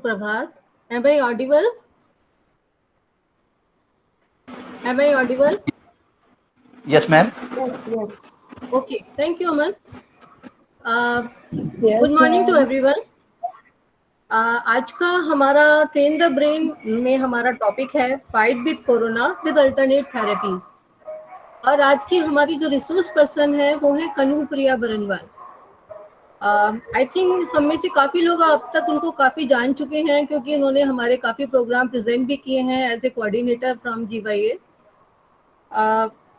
Prabhat. Am I audible? Am I audible? Yes, ma'am. Yes. Okay. Thank you, Aman. Yes, Good morning to everyone. आज का हमारा train the brain में हमारा topic है fight with corona with alternate therapies, और आज की हमारी जो रिसोर्स पर्सन है वो है कनु प्रिया बरनवाल। आई थिंक हम में से काफ़ी लोग अब तक उनको काफ़ी जान चुके हैं, क्योंकि उन्होंने हमारे काफ़ी प्रोग्राम प्रेजेंट भी किए हैं as a coordinator from GYA।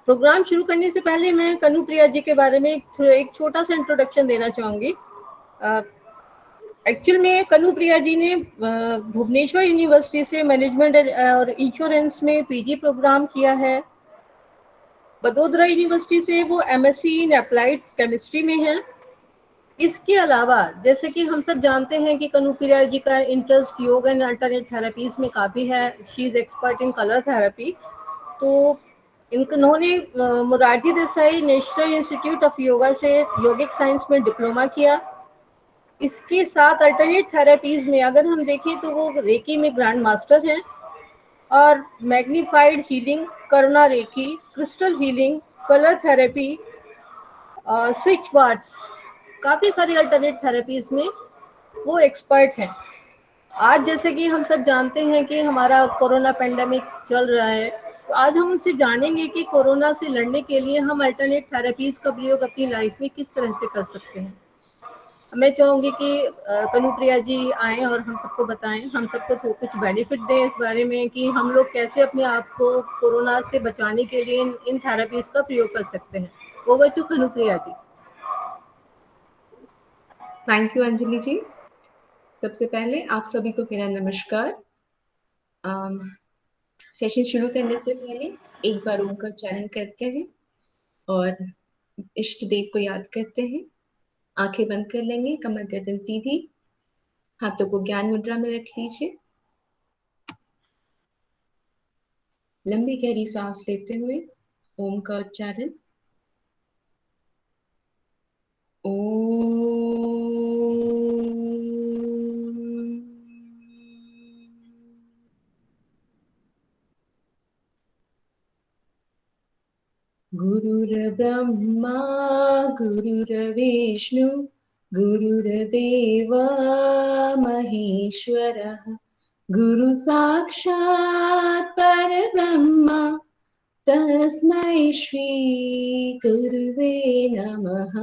प्रोग्राम शुरू करने से पहले मैं कनु प्रिया जी के बारे में एक छोटा सा इंट्रोडक्शन देना चाहूँगी। एक्चुअल में कनु प्रिया जी ने भुवनेश्वर यूनिवर्सिटी से मैनेजमेंट और इंश्योरेंस में PG प्रोग्राम किया है। बड़ौदा यूनिवर्सिटी से वो MSc इन अप्लाइड केमिस्ट्री में है। इसके अलावा जैसे कि हम सब जानते हैं कि कनुप्रिया जी का इंटरेस्ट योग एंड अल्टरनेट थेरेपीज में काफ़ी है। She is expert in colour therapy. तो इन्होंने Morarji Desai national institute of yoga से योगिक साइंस में डिप्लोमा किया। इसके साथ अल्टरनेट थेरेपीज में अगर हम देखें तो वो रेकी में ग्रैंड मास्टर हैं और magnified healing, Karuna reiki, crystal healing, colour therapy, switch words, काफ़ी सारी अल्टरनेट थेरेपीज में वो एक्सपर्ट हैं। आज जैसे कि हम सब जानते हैं कि हमारा कोरोना पेंडेमिक चल रहा है, तो आज हम उनसे जानेंगे कि कोरोना से लड़ने के लिए हम अल्टरनेट थेरेपीज का प्रयोग अपनी लाइफ में किस तरह से कर सकते हैं। मैं चाहूंगी कि कनुप्रिया जी आएं और हम सबको बताएं, हम सबको कुछ बेनिफिट दें इस बारे में कि हम लोग कैसे अपने आप को कोरोना से बचाने के लिए इन थेरेपीज का प्रयोग कर सकते हैं। Over to Kanupriya ji. Thank you Anjali ji. सबसे पहले आप सभी को मेरा नमस्कार। सेशन शुरू करने से पहले एक बार ओम का उच्चारण करते हैं और इष्ट देव को याद करते हैं। आंखें बंद कर लेंगे, कमर गर्दन सीधी, हाथों को ज्ञान मुद्रा में रख लीजिए। लंबी गहरी सांस लेते हुए ओम का उच्चारण। गुरुर्ब्रह्मा गुरुर्विष्णु गुरुर्देव महेश्वरः गुरु साक्षात् परब्रह्म तस्मै श्री गुरुवे नमः।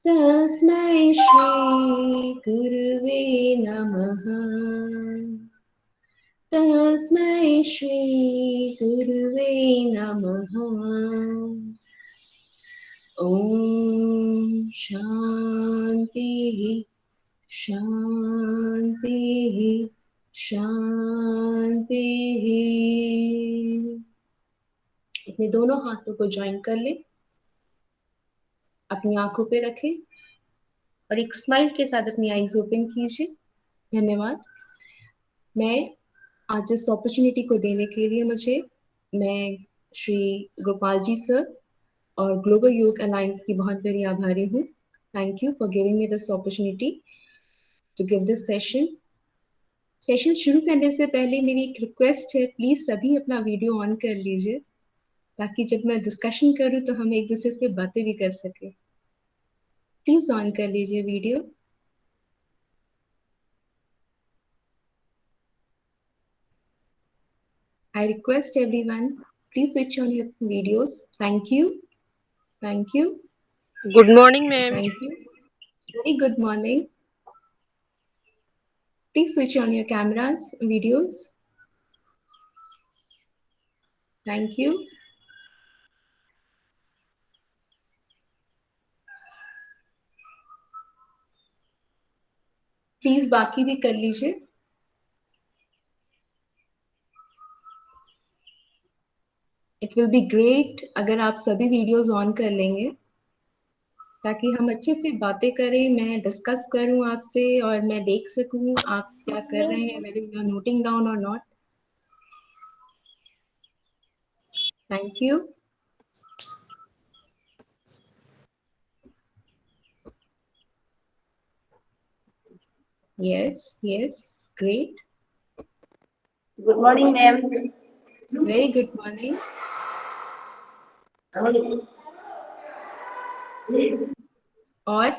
तस्मै श्री गुरुवे नमः। तस्मै श्री गुरुवे नमः। ॐ शान्तिः शान्तिः शान्तिः। अपने दोनों हाथों को ज्वाइन कर ले, अपनी आंखों पे रखें और एक स्माइल के साथ अपनी आईज ओपन कीजिए। धन्यवाद। मैं आज इस अपॉर्चुनिटी को देने के लिए मैं श्री गोपाल जी सर और ग्लोबल योग अलायंस की बहुत बड़ी आभारी हूँ। Thank you for giving me this opportunity to give this session. Session शुरू करने से पहले मेरी एक रिक्वेस्ट है, प्लीज सभी अपना वीडियो ऑन कर लीजिए ताकि जब मैं डिस्कशन करूँ तो हम एक दूसरे से बातें भी कर सके। प्लीज ऑन कर लीजिए video. I request everyone, please switch on your videos. Thank you. Thank you. Good morning, ma'am. Thank you. Very good morning. Please switch on your cameras, videos. Thank you. Please बाकी भी कर लीजिए। It will be great अगर आप सभी videos on कर लेंगे ताकि हम अच्छे से बातें करें, मैं डिस्कस करूं आपसे और मैं देख सकूं आप क्या कर रहे हैं, whether you are noting down or not. Thank you. Yes, yes, great. Good morning, ma'am. Very good morning. और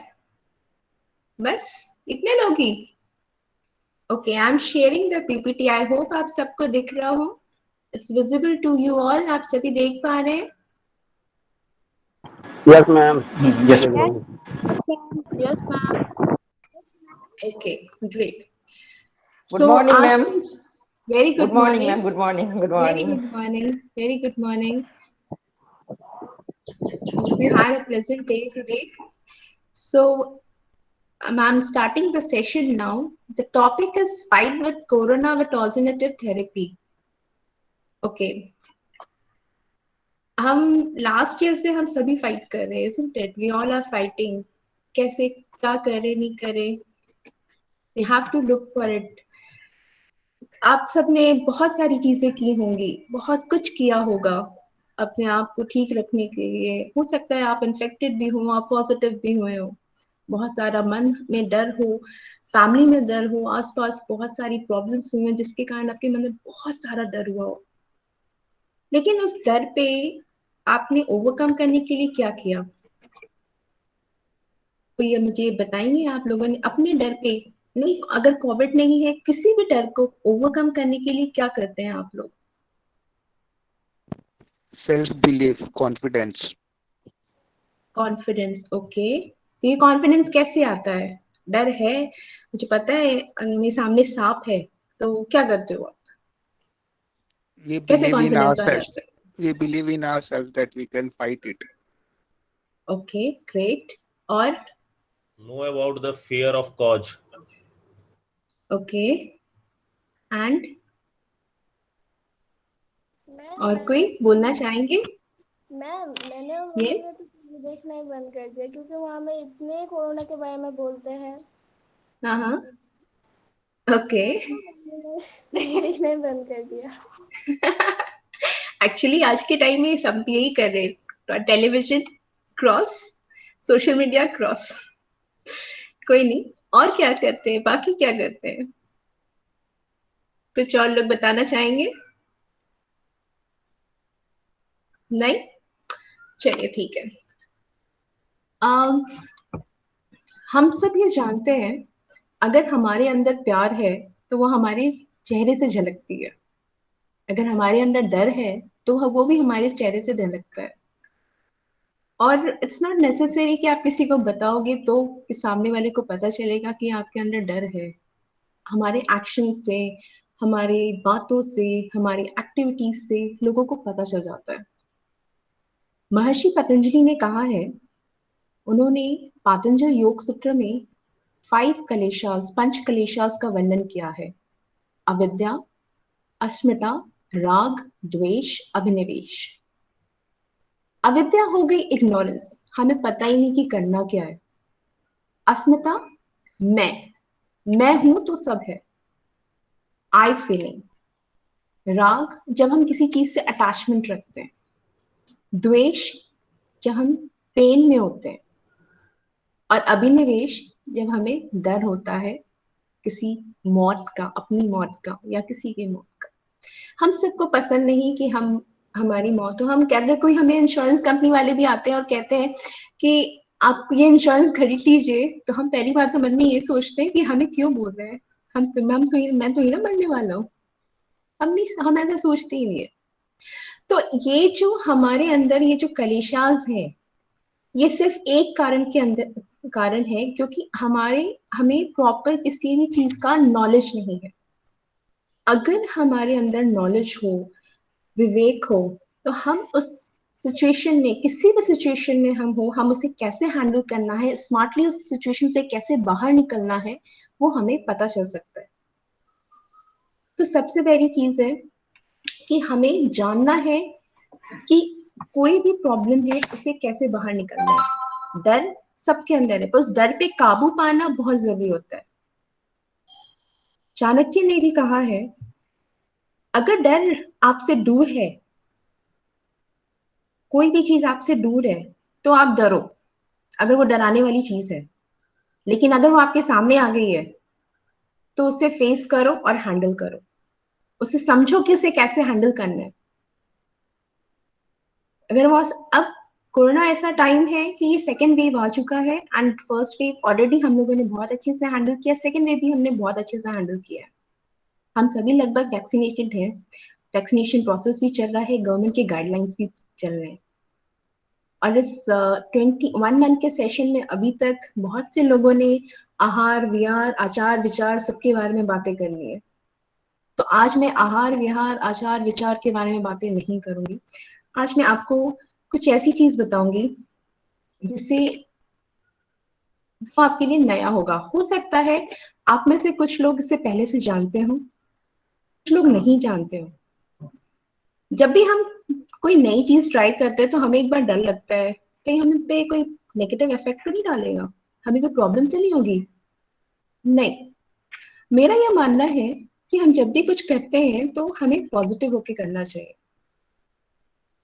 बस इतने लोग ही। Okay, I am sharing the PPT. I hope आप सबको दिख रहा हो। It's visible to you all. आप सभी देख पा रहे हैं? Yes, ma'am. Yes. Yes ma'am. Okay, great. Good morning, ma'am. Very Good good morning, morning. ma'am. Good morning. Good very morning. Good morning. Very good morning. Hope you had a pleasant day today. So, I'm starting the session now. The topic is fight with corona with alternative therapy. Okay. हम last year से हम सभी fight कर रहे हैं, isn't it? We all are fighting. कैसे क्या करे नहीं करे, we have to look for it. आप सबने बहुत सारी चीजें की होंगी, बहुत कुछ किया होगा अपने आप को ठीक रखने के लिए। हो सकता है आप इन्फेक्टेड भी हो, आप पॉजिटिव भी हुए हो, बहुत सारा मन में डर हो, फैमिली में डर हो, आसपास बहुत सारी प्रॉब्लम्स हुई हैं जिसके कारण आपके मन में बहुत सारा डर हुआ हो। लेकिन उस डर पे आपने ओवरकम करने के लिए क्या किया? तो ये मुझे बताएंगे आप लोगों ने अपने डर पे, नहीं अगर कोविड नहीं है, किसी भी डर को ओवरकम करने के लिए क्या करते हैं आप लोग? Self belief, confidence. Confidence, okay. तो ये कॉन्फिडेंस कैसे आता है? डर है, मुझे पता है मेरे सामने सांप है, तो क्या करते हो आप? We कैसे believe in कॉन्फिडेंस आ ourselves. जाता है? We believe in ourselves that we can fight it. Okay, great. और Know about the fear of cause. Okay, and ma'am और कोई बोलना चाहेंगे? मैंने Yes? तो देखना ही बंद कर दिया क्योंकि वहाँ में इतने कोरोना के बारे में बोलते हैं। हाँ हाँ, ओके। देखना ही बंद कर दिया। एक्चुअली आज के टाइम में सब यही कर रहे हैं, television cross, social media cross. कोई नहीं, और क्या करते हैं, बाकी क्या करते हैं? कुछ और लोग बताना चाहेंगे? नहीं, चलिए ठीक है। हम सब ये जानते हैं, अगर हमारे अंदर प्यार है तो वो हमारे चेहरे से झलकती है, अगर हमारे अंदर डर है तो वो भी हमारे चेहरे से झलकता है। और इट्स नॉट नेसेसरी कि आप किसी को बताओगे तो कि सामने वाले को पता चलेगा कि आपके अंदर डर है। हमारे एक्शन से, हमारी बातों से, हमारी एक्टिविटीज से लोगों को पता चल जाता है। महर्षि पतंजलि ने कहा है, उन्होंने पातंजल योग सूत्र में 5 कलेशास, 5 कलेशास का वर्णन किया है। अविद्या, अस्मिता, राग, द्वेष, अभिनिवेश। अविद्या हो गई इग्नोरेंस, हमें पता ही नहीं कि करना क्या है। अस्मिता, मैं हूं तो सब है, आई फीलिंग। राग, जब हम किसी चीज से अटैचमेंट रखते हैं। द्वेष, जब हम पेन में होते हैं। और अभिनिवेश, जब हमें डर होता है किसी मौत का, अपनी मौत का या किसी की मौत का। हम सबको पसंद नहीं कि हमारी मौत हो। हम क्या, अगर कोई हमें इंश्योरेंस कंपनी वाले भी आते हैं और कहते हैं कि आप ये इंश्योरेंस खरीद लीजिए, तो हम पहली बात तो मन में ये सोचते हैं कि हमें क्यों बोल रहे हैं, मैं तो ही ना मरने वाला हूँ। हम ऐसा सोचते ही नहीं है। तो ये जो हमारे अंदर ये जो कलेशास हैं, ये सिर्फ एक कारण है क्योंकि हमें प्रॉपर किसी भी चीज का नॉलेज नहीं है। अगर हमारे अंदर नॉलेज हो, विवेक हो, तो हम उस सिचुएशन में, किसी भी सिचुएशन में हम उसे कैसे हैंडल करना है, स्मार्टली उस सिचुएशन से कैसे बाहर निकलना है, वो हमें पता चल सकता है। तो सबसे पहली चीज है कि हमें जानना है कि कोई भी प्रॉब्लम है उसे कैसे बाहर निकलना है। डर सबके अंदर है, पर उस डर पे काबू पाना बहुत जरूरी होता है। चाणक्य ने भी कहा है, अगर डर आपसे दूर है, कोई भी चीज आपसे दूर है, तो आप डरो, अगर वो डराने वाली चीज है। लेकिन अगर वो आपके सामने आ गई है, तो उसे फेस करो और हैंडल करो, उसे समझो कि उसे कैसे हैंडल करना है। अगर वो अब कोरोना ऐसा टाइम है कि ये सेकेंड वेव आ चुका है, एंड फर्स्ट वेव ऑलरेडी हम लोगों ने बहुत अच्छे से हैंडल किया, सेकेंड वेव भी हमने बहुत अच्छे से हैंडल किया है। हम सभी लगभग वैक्सीनेटेड हैं, वैक्सीनेशन प्रोसेस भी चल रहा है, गवर्नमेंट के गाइडलाइंस भी चल रहे हैं। और इस 21 मंथ के सेशन में अभी तक बहुत से लोगों ने आहार विहार आचार विचार सबके बारे में बातें करनी है। तो आज मैं आहार विहार आचार विचार के बारे में बातें नहीं करूंगी। आज मैं आपको कुछ ऐसी चीज बताऊंगी जिससे वो आपके लिए नया होगा। हो सकता है आप में से कुछ लोग इससे पहले से जानते हो, कुछ लोग नहीं जानते हो। जब भी हम कोई नई चीज ट्राई करते हैं तो हमें एक बार डर लगता है कहीं हम पे कोई नेगेटिव इफेक्ट तो नहीं डालेगा, हमें कोई प्रॉब्लम तो नहीं होगी। नहीं, मेरा यह मानना है कि हम जब भी कुछ करते हैं तो हमें पॉजिटिव होके करना चाहिए।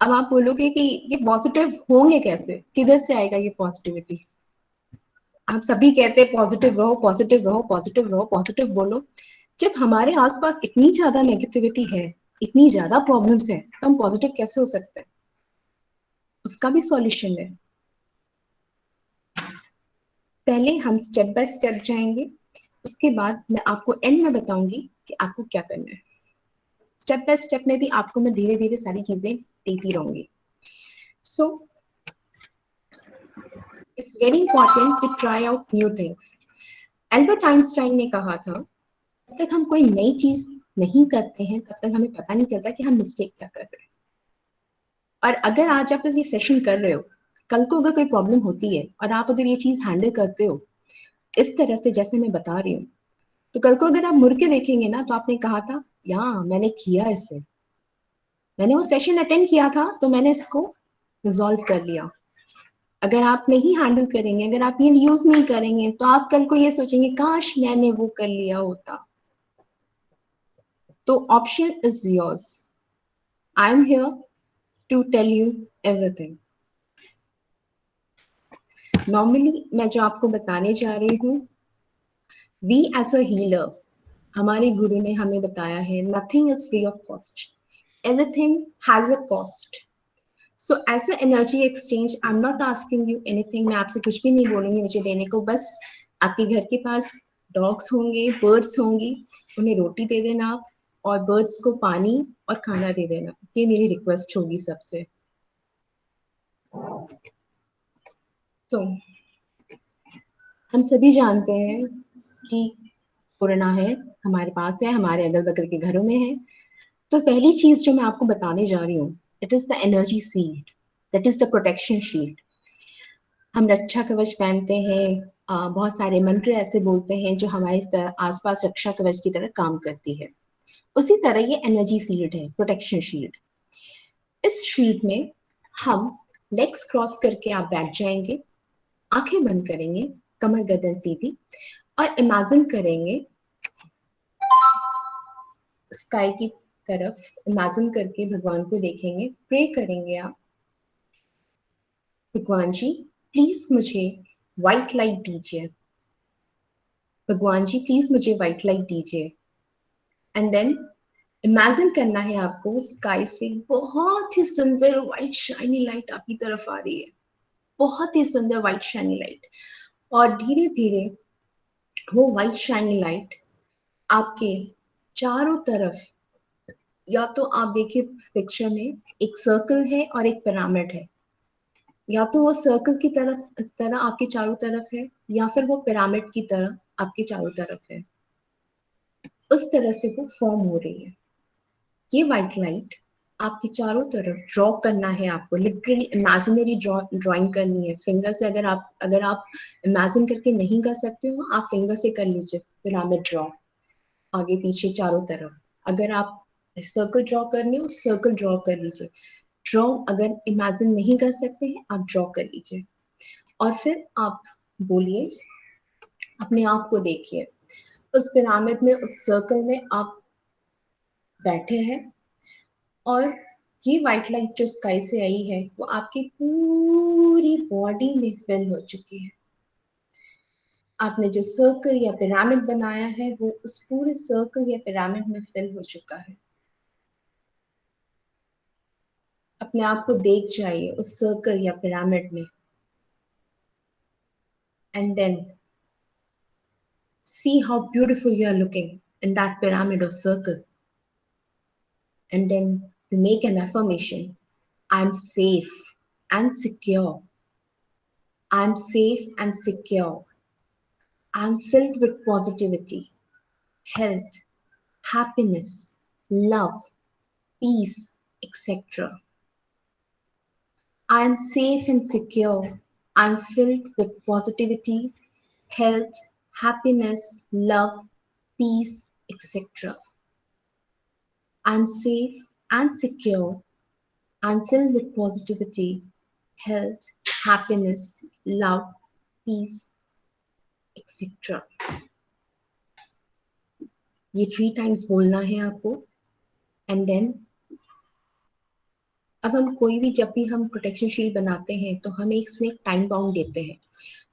अब आप बोलोगे कि ये पॉजिटिव होंगे कैसे, किधर से आएगा ये पॉजिटिविटी? आप सभी कहते हैं पॉजिटिव रहो, पॉजिटिव रहो, पॉजिटिव रहो, पॉजिटिव बोलो। जब हमारे आसपास इतनी ज्यादा नेगेटिविटी है, इतनी ज्यादा प्रॉब्लम्स है, तो हम पॉजिटिव कैसे हो सकते हैं? उसका भी सॉल्यूशन है। पहले हम स्टेप बाय स्टेप जाएंगे, उसके बाद मैं आपको एंड में बताऊंगी कि आपको क्या करना है। स्टेप बाय स्टेप में भी आपको मैं धीरे धीरे सारी चीजें देती रहूंगी। So it's very important to try out new things. Albert Einstein ने कहा था, जब तक हम कोई नई चीज नहीं करते हैं तब तक हमें पता नहीं चलता कि हम मिस्टेक क्या कर रहे हैं। और अगर आज आप ये सेशन कर रहे हो, कल को अगर कोई प्रॉब्लम होती है और आप अगर ये चीज हैंडल करते हो इस तरह से जैसे मैं बता रही हूँ, तो कल को अगर आप मुड़ के देखेंगे ना तो आपने कहा था या मैंने किया इसे, मैंने वो सेशन अटेंड किया था तो मैंने इसको रिजॉल्व कर लिया। अगर आप नहीं हैंडल करेंगे, अगर आप ये यूज नहीं करेंगे, तो आप कल को ये सोचेंगे काश मैंने वो कर लिया होता। तो option is yours. I am here to tell you everything. Normally मैं जो आपको बताने जा रही हूँ, वी एज अ हीलर, हमारे गुरु ने हमें बताया है nothing is free of cost, everything has a cost. So as a energy exchange I am not asking you anything, मैं आपसे कुछ भी नहीं बोलूंगी मुझे देने को। बस आपके घर के पास डॉग्स होंगे, बर्ड्स होंगी, उन्हें रोटी दे देना और बर्ड्स को पानी और खाना दे देना, ये मेरी रिक्वेस्ट होगी सबसे। तो हम सभी जानते हैं कि कोरोना है, हमारे पास है, हमारे अगल बगल के घरों में है। तो पहली चीज जो मैं आपको बताने जा रही हूँ, it is the energy shield, that is the protection shield. हम रक्षा कवच पहनते हैं, बहुत सारे मंत्र ऐसे बोलते हैं जो हमारे आसपास रक्षा कवच की तरह काम करती है। उसी तरह ये एनर्जी शील्ड है, प्रोटेक्शन शील्ड। इस शील्ड में हम लेग्स क्रॉस करके आप बैठ जाएंगे, आंखें बंद करेंगे, कमर गर्दन सीधी, और इमेजिन करेंगे स्काई की तरफ, इमेजिन करके भगवान को देखेंगे, प्रे करेंगे आप, भगवान जी प्लीज मुझे व्हाइट लाइट दीजिए, भगवान जी प्लीज मुझे व्हाइट लाइट दीजिए। एंड देन इमेजिन करना है आपको स्काई से बहुत ही सुंदर व्हाइट शाइनी लाइट आपकी तरफ आ रही है, बहुत ही सुंदर व्हाइट शाइनी लाइट। और धीरे धीरे वो व्हाइट शाइनी लाइट आपके चारों तरफ, या तो आप देखिए पिक्चर में एक सर्कल है और एक पिरामिड है, या तो वो सर्कल की तरह आपके चारों तरफ है, या फिर वो पिरामिड की तरह आपके चारों तरफ है। उस तरह से वो फॉर्म हो रही है। ये व्हाइट लाइट आपके चारों तरफ ड्रॉ करना है आपको, लिटरली इमेजिनरी ड्राइंग करनी है फिंगर से। अगर आप इमेजिन करके नहीं कर सकते हो, आप फिंगर से कर लीजिए पिरामिड ड्रॉ, आगे पीछे चारों तरफ। अगर आप सर्कल ड्रॉ करने हो, सर्कल ड्रॉ कर लीजिए। ड्रॉ अगर इमेजिन नहीं कर सकते हैं, आप ड्रॉ कर लीजिए। और फिर आप बोलिए, अपने आप को देखिए उस पिरामिड में, उस सर्कल में आप बैठे हैं, और ये व्हाइट लाइट जो स्काई से आई है वो आपकी पूरी बॉडी में फिल हो चुकी है। आपने जो सर्कल या पिरामिड बनाया है वो उस पूरे सर्कल या पिरामिड में फिल हो चुका है। अपने आप को देख जाइए उस सर्कल या पिरामिड में, and then see how beautiful you are looking in that pyramid or circle. And then you make an affirmation: I'm safe and secure. I'm safe and secure. I'm filled with positivity, health, happiness, love, peace, etc. I am safe and secure. I'm filled with positivity, health, happiness, love, peace, etc. I'm safe and secure. I'm filled with positivity, health, happiness, love, peace, etc. ये 3 times बोलना है आपको. And then अब हम कोई भी, जब भी हम प्रोटेक्शन शील्ड बनाते हैं तो हम इसमें एक टाइम बाउंड देते हैं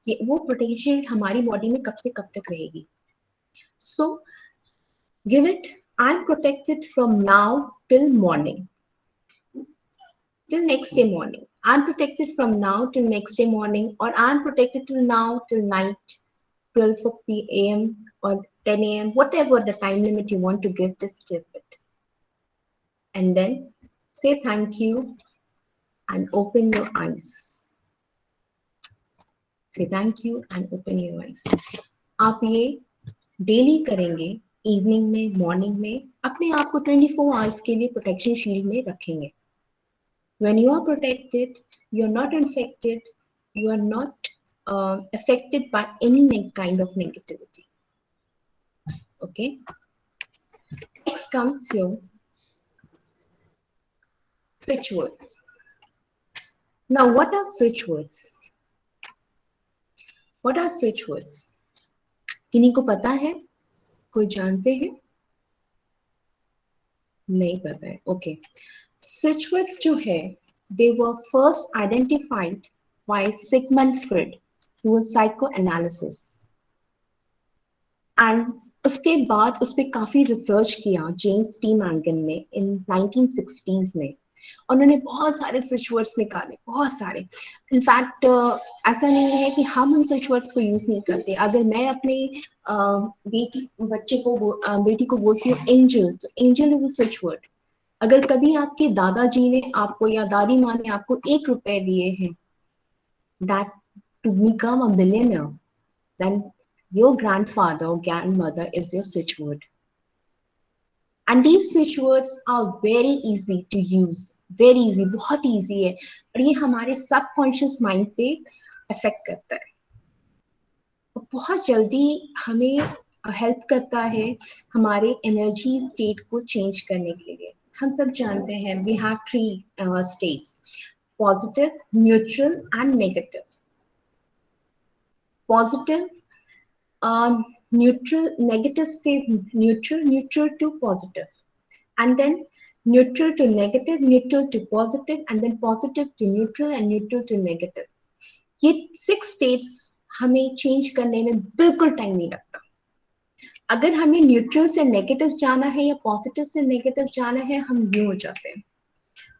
कि वो प्रोटेक्शन शील्ड हमारी बॉडी में कब से कब तक रहेगी. So give it, I am protected from now till morning, till next day morning. I'm protected from now till next day morning, or I'm protected till now till night, 12 p.m. or 10 a.m., whatever the time limit you want to give, just give it. And then say thank you and open your eyes. Say thank you and open your eyes. आप ये daily करेंगे, evening में, morning में, अपने आप को 24 hours के लिए प्रोटेक्शन शील्ड में रखेंगे. When you are protected, you're not infected, you are not affected by any kind of negativity. Okay? Next comes your switch words. Now, what are switch words? What are switch words? किन्हीं को पता है? कोई जानते हैं? नहीं पता है. Okay. Switch words जो है, they were first identified by Sigmund Freud through psychoanalysis. And उसके बाद उस पर काफी रिसर्च किया जेम्स टी मैंगन ने in 1960s में. उन्होंने बहुत सारे स्विच वर्ड्स निकाले, बहुत सारे. इनफैक्ट ऐसा नहीं है कि हम उन स्विच वर्ड्स को यूज नहीं करते. अगर मैं अपने बेटी को बोलती हूँ एंजल, तो angel is a switch word. अगर कभी आपके दादाजी ने आपको या दादी माँ ने आपको ₹1 दिए हैं, that to become a millionaire, then your grandfather or grandmother is your switch word. And these switch words are very easy to use, very easy, बहुत easy है, और ये हमारे subconscious mind पे affect करता है, और बहुत जल्दी हमें हेल्प करता है हमारे एनर्जी स्टेट को चेंज करने के लिए. हम सब जानते हैं we have 3 states: positive, neutral and negative. Positive, neutral, negative से neutral, neutral to positive, and then neutral to negative, neutral to positive, and then positive to neutral and neutral to negative. ये 6 states हमें change करने में बिल्कुल time नहीं लगता. अगर हमें न्यूट्रल से नेगेटिव जाना है या पॉजिटिव से नेगेटिव जाना है, हम यूं हो जाते हैं.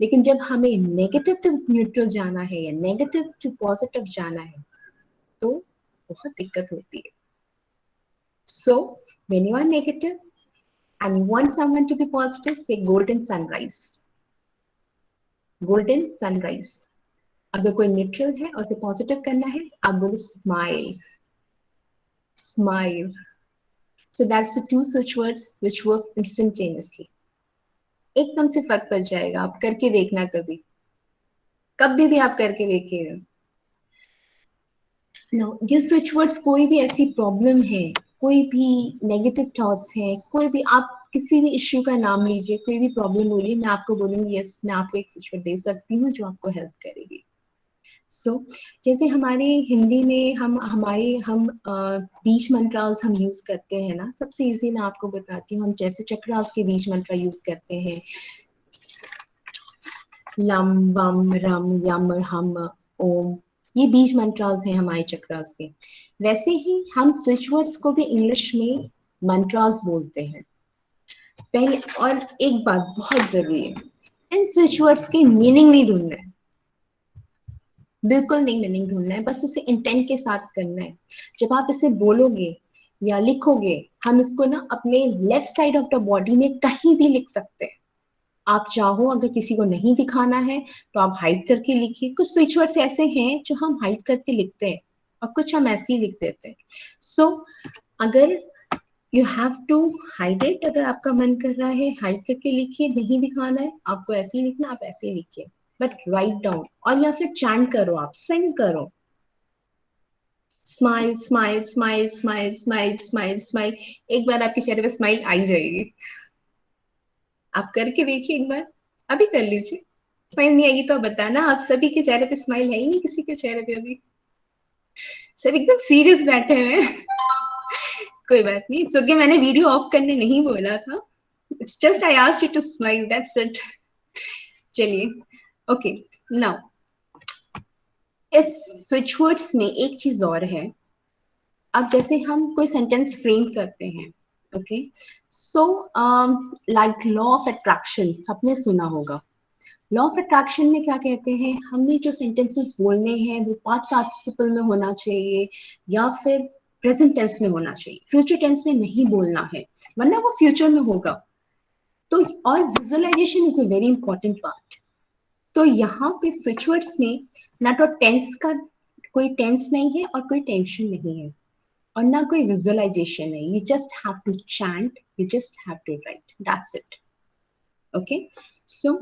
लेकिन जब हमें नेगेटिव टू न्यूट्रल जाना है या नेगेटिव टू पॉजिटिव जाना है, तो बहुत दिक्कत होती है. So when you are negative and you want someone to be positive, say golden sunrise. Golden sunrise. अगर कोई न्यूट्रल है और उसे पॉजिटिव करना है, आप बोलो smile, smile. So that's the 2 switch words which work instantaneously. एकदम से फर्क पड़ जाएगा. आप करके देखना, कभी भी आप करके देखिएगा. Now, ये switch words, कोई भी ऐसी प्रॉब्लम है, कोई भी नेगेटिव थॉट्स हैं, कोई भी, आप किसी भी इश्यू का नाम लीजिए, कोई भी प्रॉब्लम बोलिए, मैं आपको बोलूंगी यस, मैं आपको एक switch word दे सकती हूँ जो आपको हेल्प करेगी. So, जैसे हमारे हिंदी में हम बीज मंत्रास हम यूज करते हैं ना. सबसे इजी मैं आपको बताती हूँ. हम जैसे चक्रास के बीज मंत्र यूज करते हैं, लम, वम, रम, यम, हम, ओम. ये बीज मंत्रास हैं हमारे चक्रास के. वैसे ही हम स्विच वर्ड्स को भी इंग्लिश में मंत्रास बोलते हैं. पहले, और एक बात बहुत जरूरी है, इन स्विच वर्ड्स के मीनिंग नहीं ढूंढना है, बिल्कुल नहीं मीनिंग ढूंढना है, बस इसे इंटेंट के साथ करना है. जब आप इसे बोलोगे या लिखोगे, हम इसको ना अपने left side of the body में कहीं भी लिख सकते हैं. आप चाहो, अगर किसी को नहीं दिखाना है तो आप हाइड करके लिखिए. कुछ स्विच वर्ड्स ऐसे हैं जो हम हाइड करके लिखते हैं और कुछ हम ऐसे ही लिख देते हैं. सो अगर you have to hide it, अगर आपका मन कर रहा है हाइड करके लिखिए, नहीं दिखाना है आपको ऐसे ही लिखना, आप ऐसे ही लिखिए, बट राइट डाउन. और या फिर चैंट करो, आप सिंग करो, smile, smile, smile, smile, smile, smile, smile. एक बार आपके चेहरे पे स्माइल आ जाएगी. आप करके देखिए एक बार, अभी कर लीजिए. स्माइल नहीं आएगी तो बताना। आप सभी के चेहरे पे स्माइल है ही नहीं, किसी के चेहरे पे अभी सब एकदम सीरियस बैठे हुए हैं। कोई बात नहीं, इट्स ओके, मैंने वीडियो ऑफ करने नहीं बोला था। It's just I asked you to smile, that's it. चलिए, okay, now it's switch words में एक चीज और है। अब जैसे हम कोई सेंटेंस फ्रेम करते हैं, okay, so like law of attraction सबने सुना होगा। लॉ ऑफ अट्रैक्शन में क्या कहते हैं, हमने जो सेंटेंसेस बोलने हैं वो पास्ट पार्टिसिपल में होना चाहिए या फिर प्रेजेंट टेंस में होना चाहिए, फ्यूचर टेंस में नहीं बोलना है, वरना वो फ्यूचर में होगा। तो और visualization is a very important part. तो यहाँ पे स्विच वर्ड्स में ना तो टेंस का कोई टेंस नहीं है और कोई टेंशन नहीं है और ना कोई विजुअलाइजेशन है। You just have to chant, you just have to write, that's it. Okay, so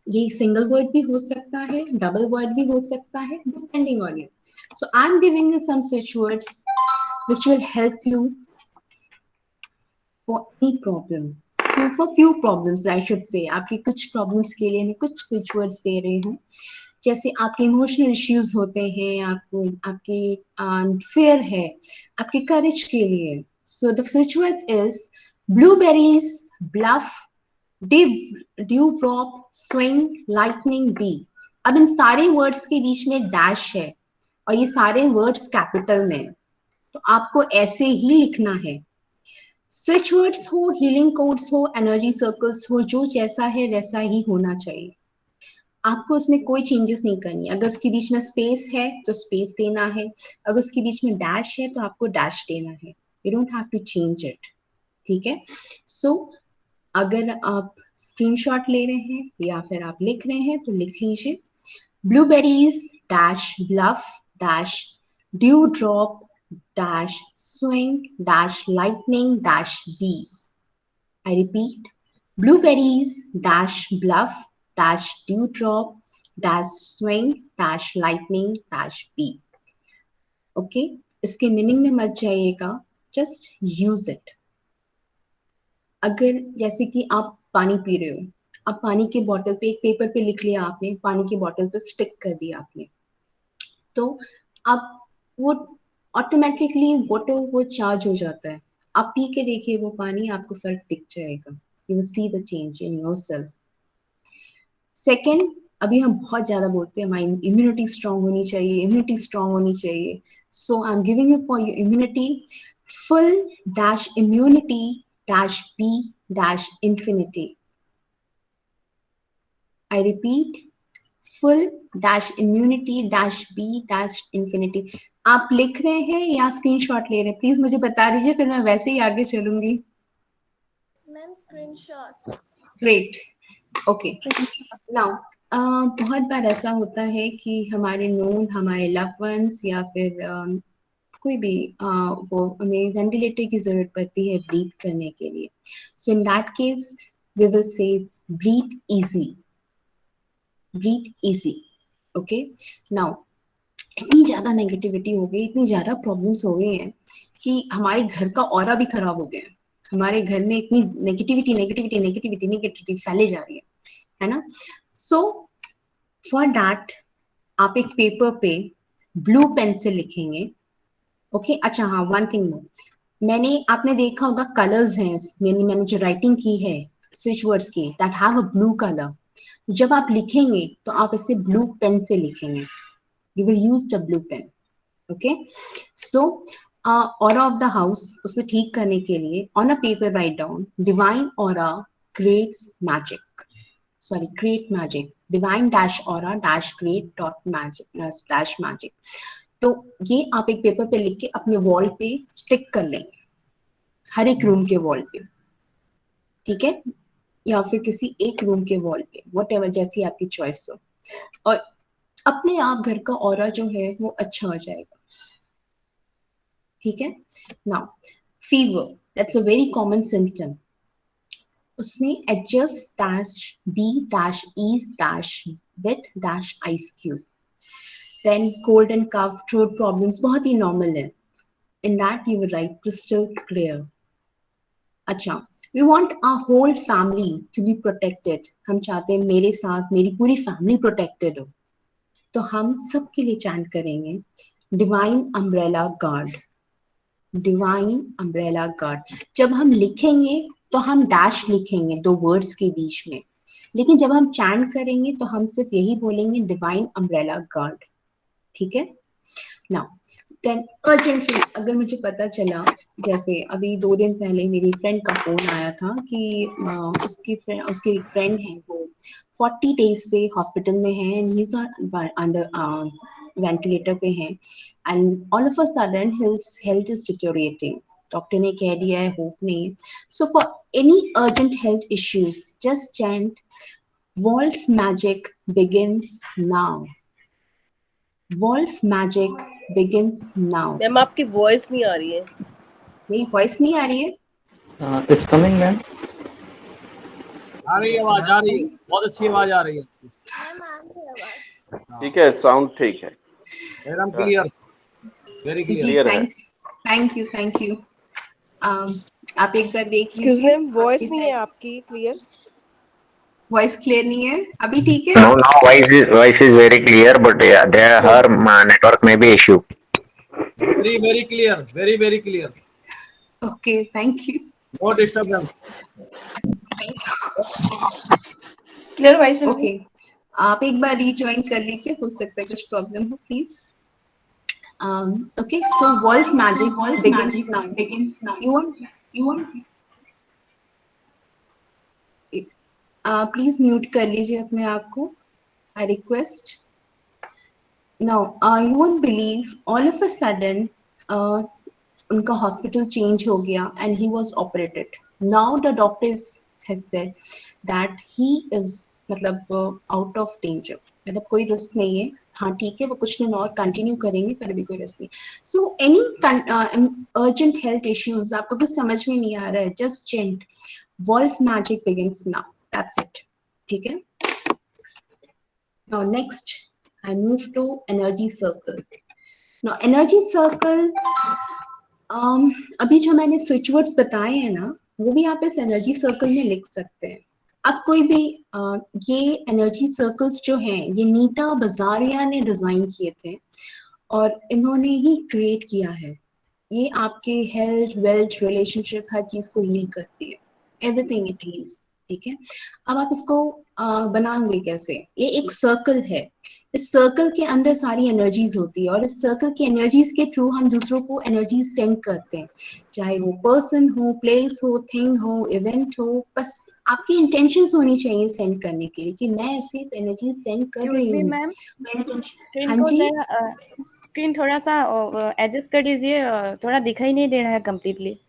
ये सिंगल वर्ड भी हो सकता है, डबल वर्ड भी हो सकता है, depending on you. So I am giving you some switch words which will help you for any problem, for few problems I should say. आपकी कुछ प्रॉब्लम्स के लिए मैं कुछ स्विच वर्ड्स दे रही हूँ। जैसे आपके इमोशनल इश्यूज होते हैं, आपको आपकी फियर है, आपके करेज के लिए। So the switch word is blueberries, bluff, dewdrop, swing, lightning, B. अब इन सारे वर्ड्स के बीच में डैश है और ये सारे वर्ड्स कैपिटल में है, तो आपको ऐसे ही लिखना है। स्विच वर्ड्स हो, हीलिंग कोड्स हो, एनर्जी सर्कल्स हो, जो जैसा है वैसा ही होना चाहिए। आपको उसमें कोई चेंजेस नहीं करनी। अगर उसके बीच में स्पेस है तो स्पेस देना है, अगर उसके बीच में डैश है तो आपको डैश देना है। You don't have to change it, ठीक है। सो अगर आप स्क्रीनशॉट ले रहे हैं या फिर आप लिख रहे हैं तो लिख लीजिए blueberries dash bluff dash dew drop dash swing dash lightning dash B. I repeat, blueberries dash bluff dash dewdrop dash swing dash lightning dash bee. Okay, इसके मीनिंग में मत जाइएगा, जस्ट यूज इट। अगर जैसे कि आप पानी पी रहे हो, अब पानी के बोतल पे एक पेपर पे लिख लिया आपने, पानी की बोतल पे स्टिक कर दिया आपने, तो आप वो ऑटोमेटिकली वो चार्ज हो जाता है। आप पी के देखिए वो पानी, आपको फर्क दिख जाएगा। You will see the change in yourself. Second, अभी हम बहुत ज्यादा बोलते हैं हमारी इम्यूनिटी स्ट्रांग होनी चाहिए, इम्यूनिटी स्ट्रांग होनी चाहिए। So I am giving you for your immunity full dash immunity dash B dash infinity. I repeat, full dash immunity dash B dash infinity. आप लिख रहे हैं या स्क्रीनशॉट ले रहे हैं, प्लीज मुझे बता दीजिए, फिर मैं वैसे ही आगे चलूंगी। Ma'am screenshot. Great, okay. Now बहुत बार ऐसा होता है कि हमारे नोन, हमारे लव वंस या फिर कोई भी वो उन्हें वेंटिलेटर की जरूरत पड़ती है ब्रीथ करने के लिए। So in that case we will say breathe easy, breathe easy. Okay, now इतनी ज्यादा नेगेटिविटी हो गई, इतनी ज्यादा प्रॉब्लम्स हो गई हैं कि हमारे घर का ऑरा भी खराब हो गया है। हमारे घर में इतनी नेगेटिविटी नेगेटिविटी नेगेटिविटी नेगेटिविटी फैले जा रही है ना। सो फॉर दैट आप एक पेपर पे ब्लू पेन से लिखेंगे। ओके, अच्छा हाँ, वन थिंग मोर, आपने देखा होगा कलर्स हैं, मैंने जो राइटिंग की है स्विच वर्ड्स की, that have a blue colour. जब आप लिखेंगे तो आप इसे ब्लू पेन से लिखेंगे। You will use the blue pen. Okay, so aura of the house, उसको ठीक करने के लिए on a paper write down divine aura creates magic, sorry create magic, divine dash aura dash create dot magic dash magic। तो ये आप एक paper पे लिख के अपने वॉल पे स्टिक कर लेंगे, हर एक रूम के वॉल पे, ठीक है, या फिर किसी एक रूम के वॉल पे, व्हाटएवर जैसी आपकी चॉइस हो, और अपने आप घर का ऑरा जो है वो अच्छा हो जाएगा, ठीक है। Now fever, that's a very common symptom. उसमें adjust dash B dash ease dash with dash ice cube. Then cold and cough, throat problems बहुत ही नॉर्मल है। In that you will write crystal clear. अच्छा, We want our whole family to be protected. हम चाहते हैं मेरे साथ मेरी पूरी फैमिली प्रोटेक्टेड हो, तो हम सबके लिए चैंट करेंगे divine umbrella guard, divine umbrella guard. जब हम लिखेंगे तो हम डैश लिखेंगे 2 वर्ड्स के बीच में, लेकिन जब हम चैंट करेंगे तो हम सिर्फ यही बोलेंगे डिवाइन अम्ब्रेला गार्ड, ठीक है। नाउ देन अर्जेंटली अगर मुझे पता चला, जैसे अभी 2 दिन पहले मेरी फ्रेंड का फोन आया था कि उसकी एक फ्रेंड है वो 40 डेज से हॉस्पिटल में है and he is under ventilator पे है and all of a sudden his health is deteriorating. Doctor ने कह दिया है होप नहीं। So for any urgent health issues just chant wolf magic begins now, wolf magic begins now. Ma'am आपकी voice नहीं आ रही है। मेरी वॉइस नहीं आ रही है? It's coming, ma'am. आ रही है आवाज, आ रही है, बहुत अच्छी आवाज आ रही है। मैम आ रही है आवाज। ठीक है, साउंड ठीक है, एकदम क्लियर, वेरी जी क्लियर। Thank you. आप एक बार देख एक्सक्यूज लीजिए। मैम, वॉइस नहीं है आपकी क्लियर। वॉइस क्लियर नहीं है अभी, ठीक है? No, now voice is very clear, but yeah, there her network may be issue. Very clear, very clear. Okay, thank you. No disturbance. Clear voice है। ओके, आप एक बार रीजॉइन कर लीजिए, हो सकता है कुछ प्रॉब्लम हो, please. Okay, so wolf magic begins now. You want please mute कर लीजिए अपने आप को, I request. Now you won't believe, all of a sudden उनका हॉस्पिटल चेंज हो गया and he was operated. Now the doctors has said that he is मतलब out of danger, मतलब कोई रिस्क नहीं है। हाँ ठीक है, वो कुछ दिन और कंटिन्यू करेंगे, पर अभी कोई रिस्क नहीं। So any urgent health issues आपको कुछ समझ में नहीं आ रहा है, just chant wolf magic begins now, that's it, ठीक है। Now next I move to energy circle. Now energy circle, अभी जो मैंने स्विच वर्ड्स बताए हैं ना, वो भी आप इस एनर्जी सर्कल में लिख सकते हैं। अब कोई भी ये एनर्जी सर्कल्स जो हैं, ये नीता बाजारिया ने डिजाइन किए थे और इन्होंने ही क्रिएट किया है। ये आपके हेल्थ, वेल्थ, रिलेशनशिप, हर चीज को हील करती है, एवरीथिंग इट हील्स, ठीक है। अब आप इसको बनाएंगे कैसे? ये एक सर्कल है, इस सर्कल के अंदर सारी एनर्जीज होती है और इस सर्कल की एनर्जीज के थ्रू हम दूसरों को एनर्जीज सेंड करते हैं, चाहे वो पर्सन हो, प्लेस हो, थिंग हो, इवेंट हो। बस आपकी इंटेंशंस होनी चाहिए सेंड करने के लिए कि मैं उसे एनर्जी सेंड कर रही हूँ। मैम हाँ जी, स्क्रीन थोड़ा सा एडजस्ट कर दीजिए, थोड़ा दिखाई नहीं दे रहा है कंप्लीटली।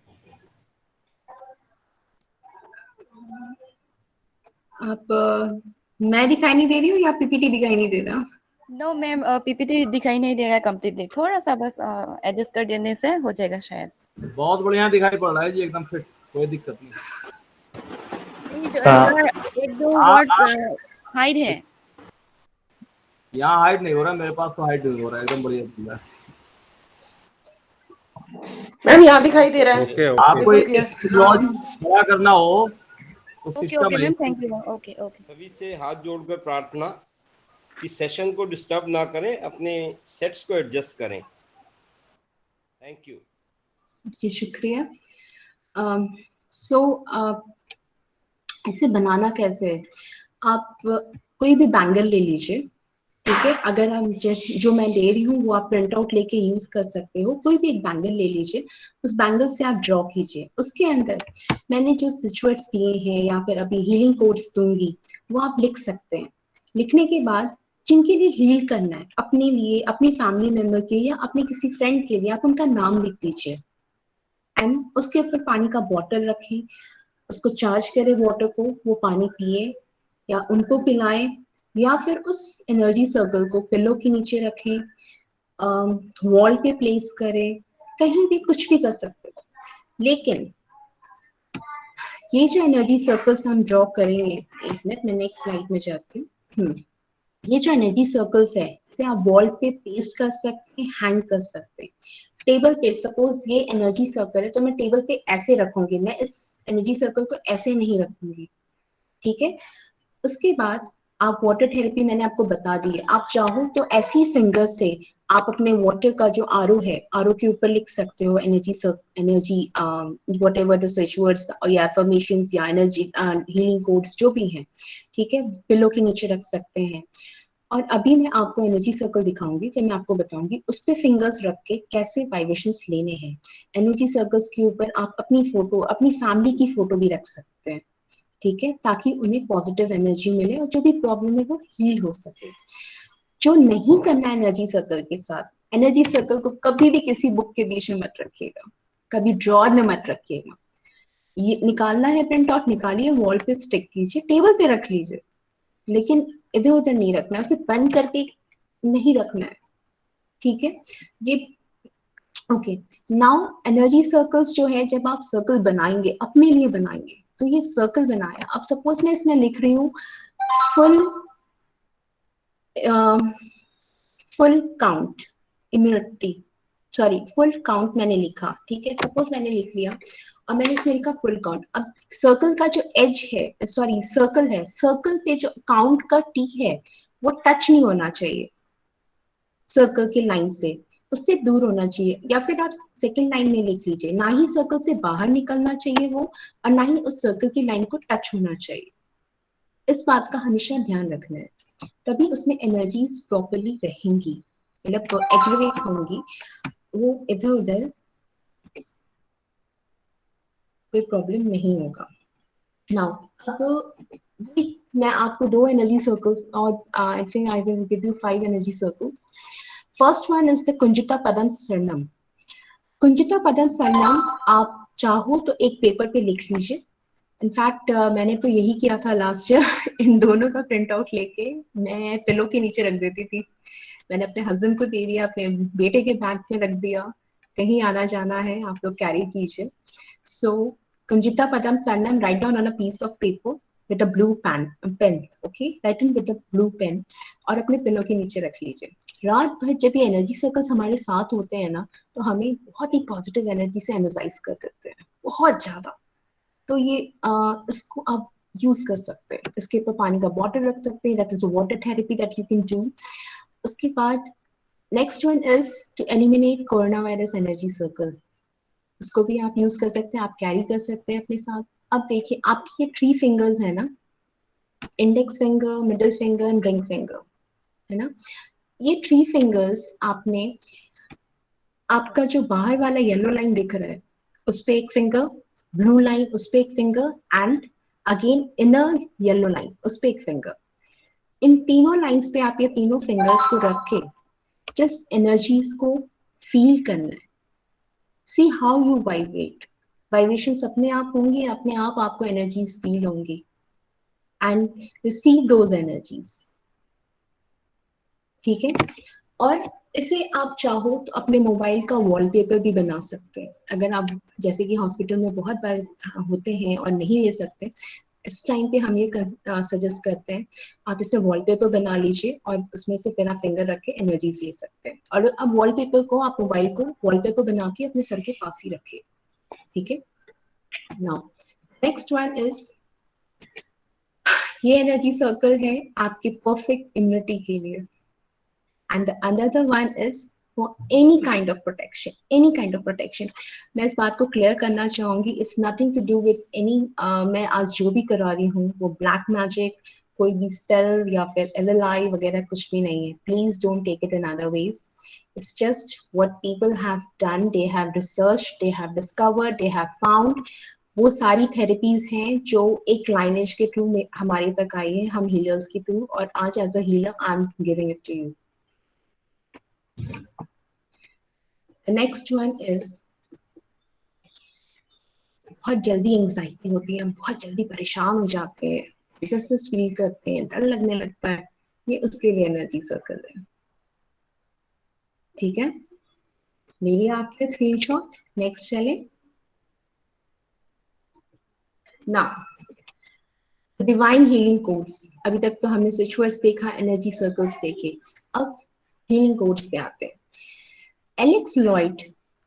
आप मैं दिखाई नहीं दे रही हूँ या पीपीटी दिखाई नहीं दे रहा? नो मैम, पीपीटी दिखाई नहीं दे रहा है कंप्लीटली, थोड़ा सा बस एडजस्ट कर देने से हो जाएगा शायद। बहुत बढ़िया दिखाई पड़ रहा है जी, एकदम फिट, कोई दिक्कत नहीं। एक दो वर्ड्स हाइड है। यहाँ हाइड नहीं हो रहा, मेरे पास तो हाइड नहीं हो रहा है, एकदम बढ़िया दिख रहा है। मैम यहाँ दिखाई दे रहा है। आपको बड़ा करना हो तो okay ma'am, thank you. Okay सभी से हाथ जोड़कर प्रार्थना कि सेशन को डिस्टर्ब ना करें, अपने सेट्स को एडजस्ट करें। थैंक यू जी, शुक्रिया। इसे बनाना कैसे है? आप कोई भी बैंगल ले लीजिए, ठीक है। अगर हम जो मैं ले रही हूँ वो आप प्रिंट आउट लेके यूज कर सकते हो। कोई भी एक बैंगल ले लीजिए, उस बैंगल से आप ड्रॉ कीजिए। उसके अंदर मैंने जो सिचुएट्स दिए हैं या फिर अभी हीलिंग कोड्स दूंगी, वो आप लिख सकते हैं। लिखने के बाद जिनके लिए हील करना है, अपने लिए, अपनी फैमिली मेंबर के या अपने किसी फ्रेंड के लिए, आप उनका नाम लिख दीजिए एंड उसके ऊपर पानी का बॉटल रखें, उसको चार्ज करें वाटर को, वो पानी पिए या उनको पिलाएं या फिर उस एनर्जी सर्कल को पिलो के नीचे रखें, वॉल पे प्लेस करें, कहीं भी कुछ भी कर सकते हो। लेकिन ये जो एनर्जी सर्कल्स हम ड्रॉ करेंगे, एक मिनट मैं नेक्स्ट स्लाइड में जाती हूँ। ये जो एनर्जी सर्कल्स है, इसे आप वॉल पे पेस्ट कर सकते हैं, हैंग कर सकते हैं। टेबल पे सपोज ये एनर्जी सर्कल है तो मैं टेबल पे ऐसे रखूंगी, मैं इस एनर्जी सर्कल को ऐसे नहीं रखूंगी, ठीक है। उसके बाद आप वाटर थेरेपी मैंने आपको बता दी है, आप चाहो तो ऐसी फिंगर से आप अपने वाटर का जो आरओ है, आरओ के ऊपर लिख सकते हो energy what ever the switch words या एफर्मेशंस या एनर्जी हीलिंग कोड्स जो भी हैं, ठीक है, पिलो के नीचे रख सकते हैं। और अभी मैं आपको एनर्जी सर्कल दिखाऊंगी, फिर मैं आपको बताऊंगी उस पे फिंगर्स रख के कैसे वाइब्रेशंस लेने हैं। एनर्जी सर्कल्स के ऊपर आप अपनी फोटो, अपनी फैमिली की फोटो भी रख सकते हैं, ठीक है, ताकि उन्हें पॉजिटिव एनर्जी मिले और जो भी प्रॉब्लम है वो हील हो सके। जो नहीं करना है एनर्जी सर्कल के साथ, एनर्जी सर्कल को कभी भी किसी बुक के बीच में मत रखिएगा, कभी ड्रॉर में मत रखिएगा। ये निकालना है प्रिंट आउट निकालिए, वॉल पे स्टिक कीजिए, टेबल पे रख लीजिए, लेकिन इधर उधर नहीं रखना है, उसे बंद करके नहीं रखना है, ठीक है। ये ओके। नाउ एनर्जी सर्कल्स जो है, जब आप सर्कल बनाएंगे अपने लिए बनाएंगे, तो ये सर्कल बनाया, अब सपोज मैं इसमें लिख रही हूँ full count immunity, sorry full count मैंने लिखा, ठीक है, सपोज मैंने लिख लिया और मैंने इसमें लिखा फुल काउंट। अब सर्कल का जो एज है, सॉरी सर्कल है, सर्कल पे जो काउंट का टी है वो टच नहीं होना चाहिए सर्कल की लाइन से, उससे दूर होना चाहिए, या फिर आप सेकंड लाइन में लिख लीजिए, ना ही सर्कल से बाहर निकलना चाहिए वो, और ना ही उस सर्कल की लाइन को टच होना चाहिए। इस बात का हमेशा ध्यान रखना है, तभी उसमें एनर्जीज प्रॉपर्ली रहेंगी, मतलब एक्टिवेट होंगी, वो इधर उधर कोई प्रॉब्लम नहीं होगा। नाउ अब मैं आपको 2 एनर्जी सर्कल्स और I think I will give you 5 energy circles. First one is the Kunjitha Padam Saranam. Kunjitha Padam Saranam आप चाहो तो एक पेपर पे लिख लीजिए, इनफैक्ट मैंने तो यही किया था लास्ट ईयर इन दोनों का प्रिंट आउट लेके मैं पिलो के नीचे रख देती थी, मैंने अपने हस्बैंड को दे दिया, अपने बेटे के बैग में रख दिया, कहीं आना जाना है आप लोग कैरी कीजिए। So Kunjitha Padam Saranam, write down on a piece of paper with a blue pen, okay, write in with a blue pen, और अपने पिलो के नीचे रख लीजिए। रात भर जब ये एनर्जी सर्कल्स हमारे साथ होते हैं ना, तो हमें बहुत ही पॉजिटिव एनर्जी से एनर्जाइज कर देते हैं, बहुत ज्यादा। तो ये इसको आप यूज कर सकते हैं, इसके ऊपर पानी का बॉटल रख सकते हैं, that is a water therapy that you can do. उसके बाद next one is to eliminate corona virus energy circle, उसको भी आप यूज कर सकते हैं, आप कैरी कर सकते हैं अपने साथ। अब देखिए आपके ये 3 फिंगर्स है ना, index finger, middle finger and ring finger, है ना, ये 3 फिंगर्स आपने, आपका जो बाहर वाला येलो लाइन दिख रहा है उस पे एक फिंगर, ब्लू लाइन उस पे एक finger, and again inner yellow line उस पे एक फिंगर, इन तीनों लाइंस पे आप ये तीनों फिंगर्स को रख के जस्ट एनर्जीज को फील करना है। See how you vibrate, vibrations अपने आप होंगी, अपने आप आपको एनर्जीज फील होंगी, एंड रिसीव दोज एनर्जीज, ठीक है। और इसे आप चाहो तो अपने मोबाइल का वॉलपेपर भी बना सकते हैं, अगर आप जैसे कि हॉस्पिटल में बहुत बार होते हैं और नहीं ले सकते, इस टाइम पे हम ये सजेस्ट करते हैं आप इसे वॉलपेपर बना लीजिए और उसमें से फिर आप फिंगर रख के एनर्जीज ले सकते हैं। और अब वॉलपेपर को, आप मोबाइल को वॉलपेपर बना के अपने सर के पास ही रखिए, ठीक है। नाउ नेक्स्ट वन इज, ये एनर्जी सर्कल है आपके परफेक्ट इम्यूनिटी के लिए, and the another one is for any kind of protection, any kind of protection। मैं इस बात को क्लियर करना चाहूंगी, it's nothing to do with any मैं आज जो भी करा रही हूँ वो ब्लैक मैजिक, कोई भी स्पेल या फिर LLI वगैरह कुछ भी नहीं है, please don't take it in other ways, it's just what people have done, they have researched, they have discovered, they have found। वो सारी थेरेपीज हैं जो एक लाइनेज के थ्रू हमारे तक आई है, हम हीलर्स के थ्रू, और आज as a healer I am giving it to you. The next one is, बहुत जल्दी एंजाइटी होती है, हम बहुत जल्दी परेशान हो जाते हैं, बिगनेस फील करते हैं, डर लगने लगता है, ये उसके लिए एनर्जी सर्कल है, ठीक है। मेरी आपके स्क्रीनशॉट, नेक्स्ट चले ना। डिवाइन हीलिंग कोड्स, अभी तक तो हमने स्विच वर्ड्स देखा, एनर्जी सर्कल्स देखे, अब हीलिंग कोड्स पे आते हैं। एलेक्स लॉयड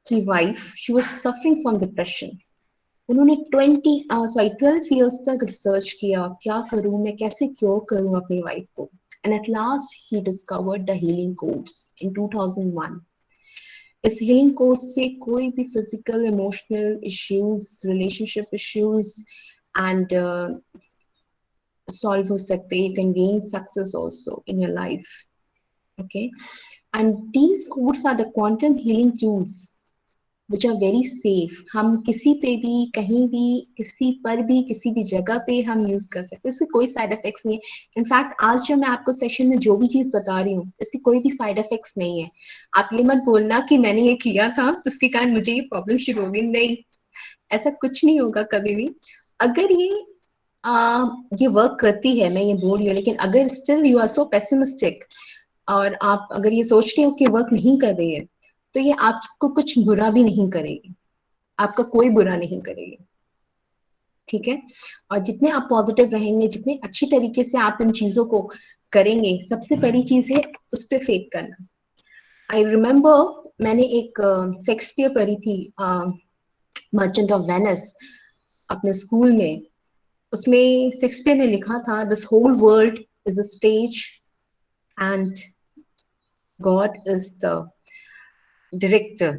की wife, she was suffering from depression. उन्होंने 12 इयर्स तक रिसर्च किया, क्या करूं मैं, कैसे क्योर करूं अपनी वाइफ को, and at last he discovered the healing codes in 2001। इस हीलिंग कोर्स से कोई भी physical, emotional issues, relationship issues and solve हो सकते। You can gain success also in your life, okay. And these codes are the quantum healing tools which are very safe। हम किसी पे भी, कहीं भी, किसी पर भी, किसी भी जगह पे हम यूज कर सकते हैं। इसके कोई साइड इफेक्ट्स नहीं है। इनफैक्ट आज जो मैं आपको सेशन में जो भी चीज बता रही हूँ, इसके कोई भी साइड इफेक्ट्स नहीं है। आप ये मत बोलना कि मैंने ये किया था तो उसके कारण मुझे ये प्रॉब्लम शुरू होगी, नहीं, ऐसा कुछ नहीं होगा कभी भी। अगर ये वर्क करती है, मैं ये बोल रही हूँ, लेकिन अगर still you are so pessimistic और आप अगर ये सोचते हो कि वर्क नहीं कर रही है, तो ये आपको कुछ बुरा भी नहीं करेगी, आपका कोई बुरा नहीं करेगी, ठीक है। और जितने आप पॉजिटिव रहेंगे, जितने अच्छी तरीके से आप इन चीजों को करेंगे, सबसे पहली चीज है उस पर फेथ करना। आई रिमेम्बर मैंने एक शेक्सपियर पढ़ी थी, मर्चेंट ऑफ वेनिस, अपने स्कूल में। उसमें शेक्सपियर ने लिखा था, this whole world is a stage and God is the director.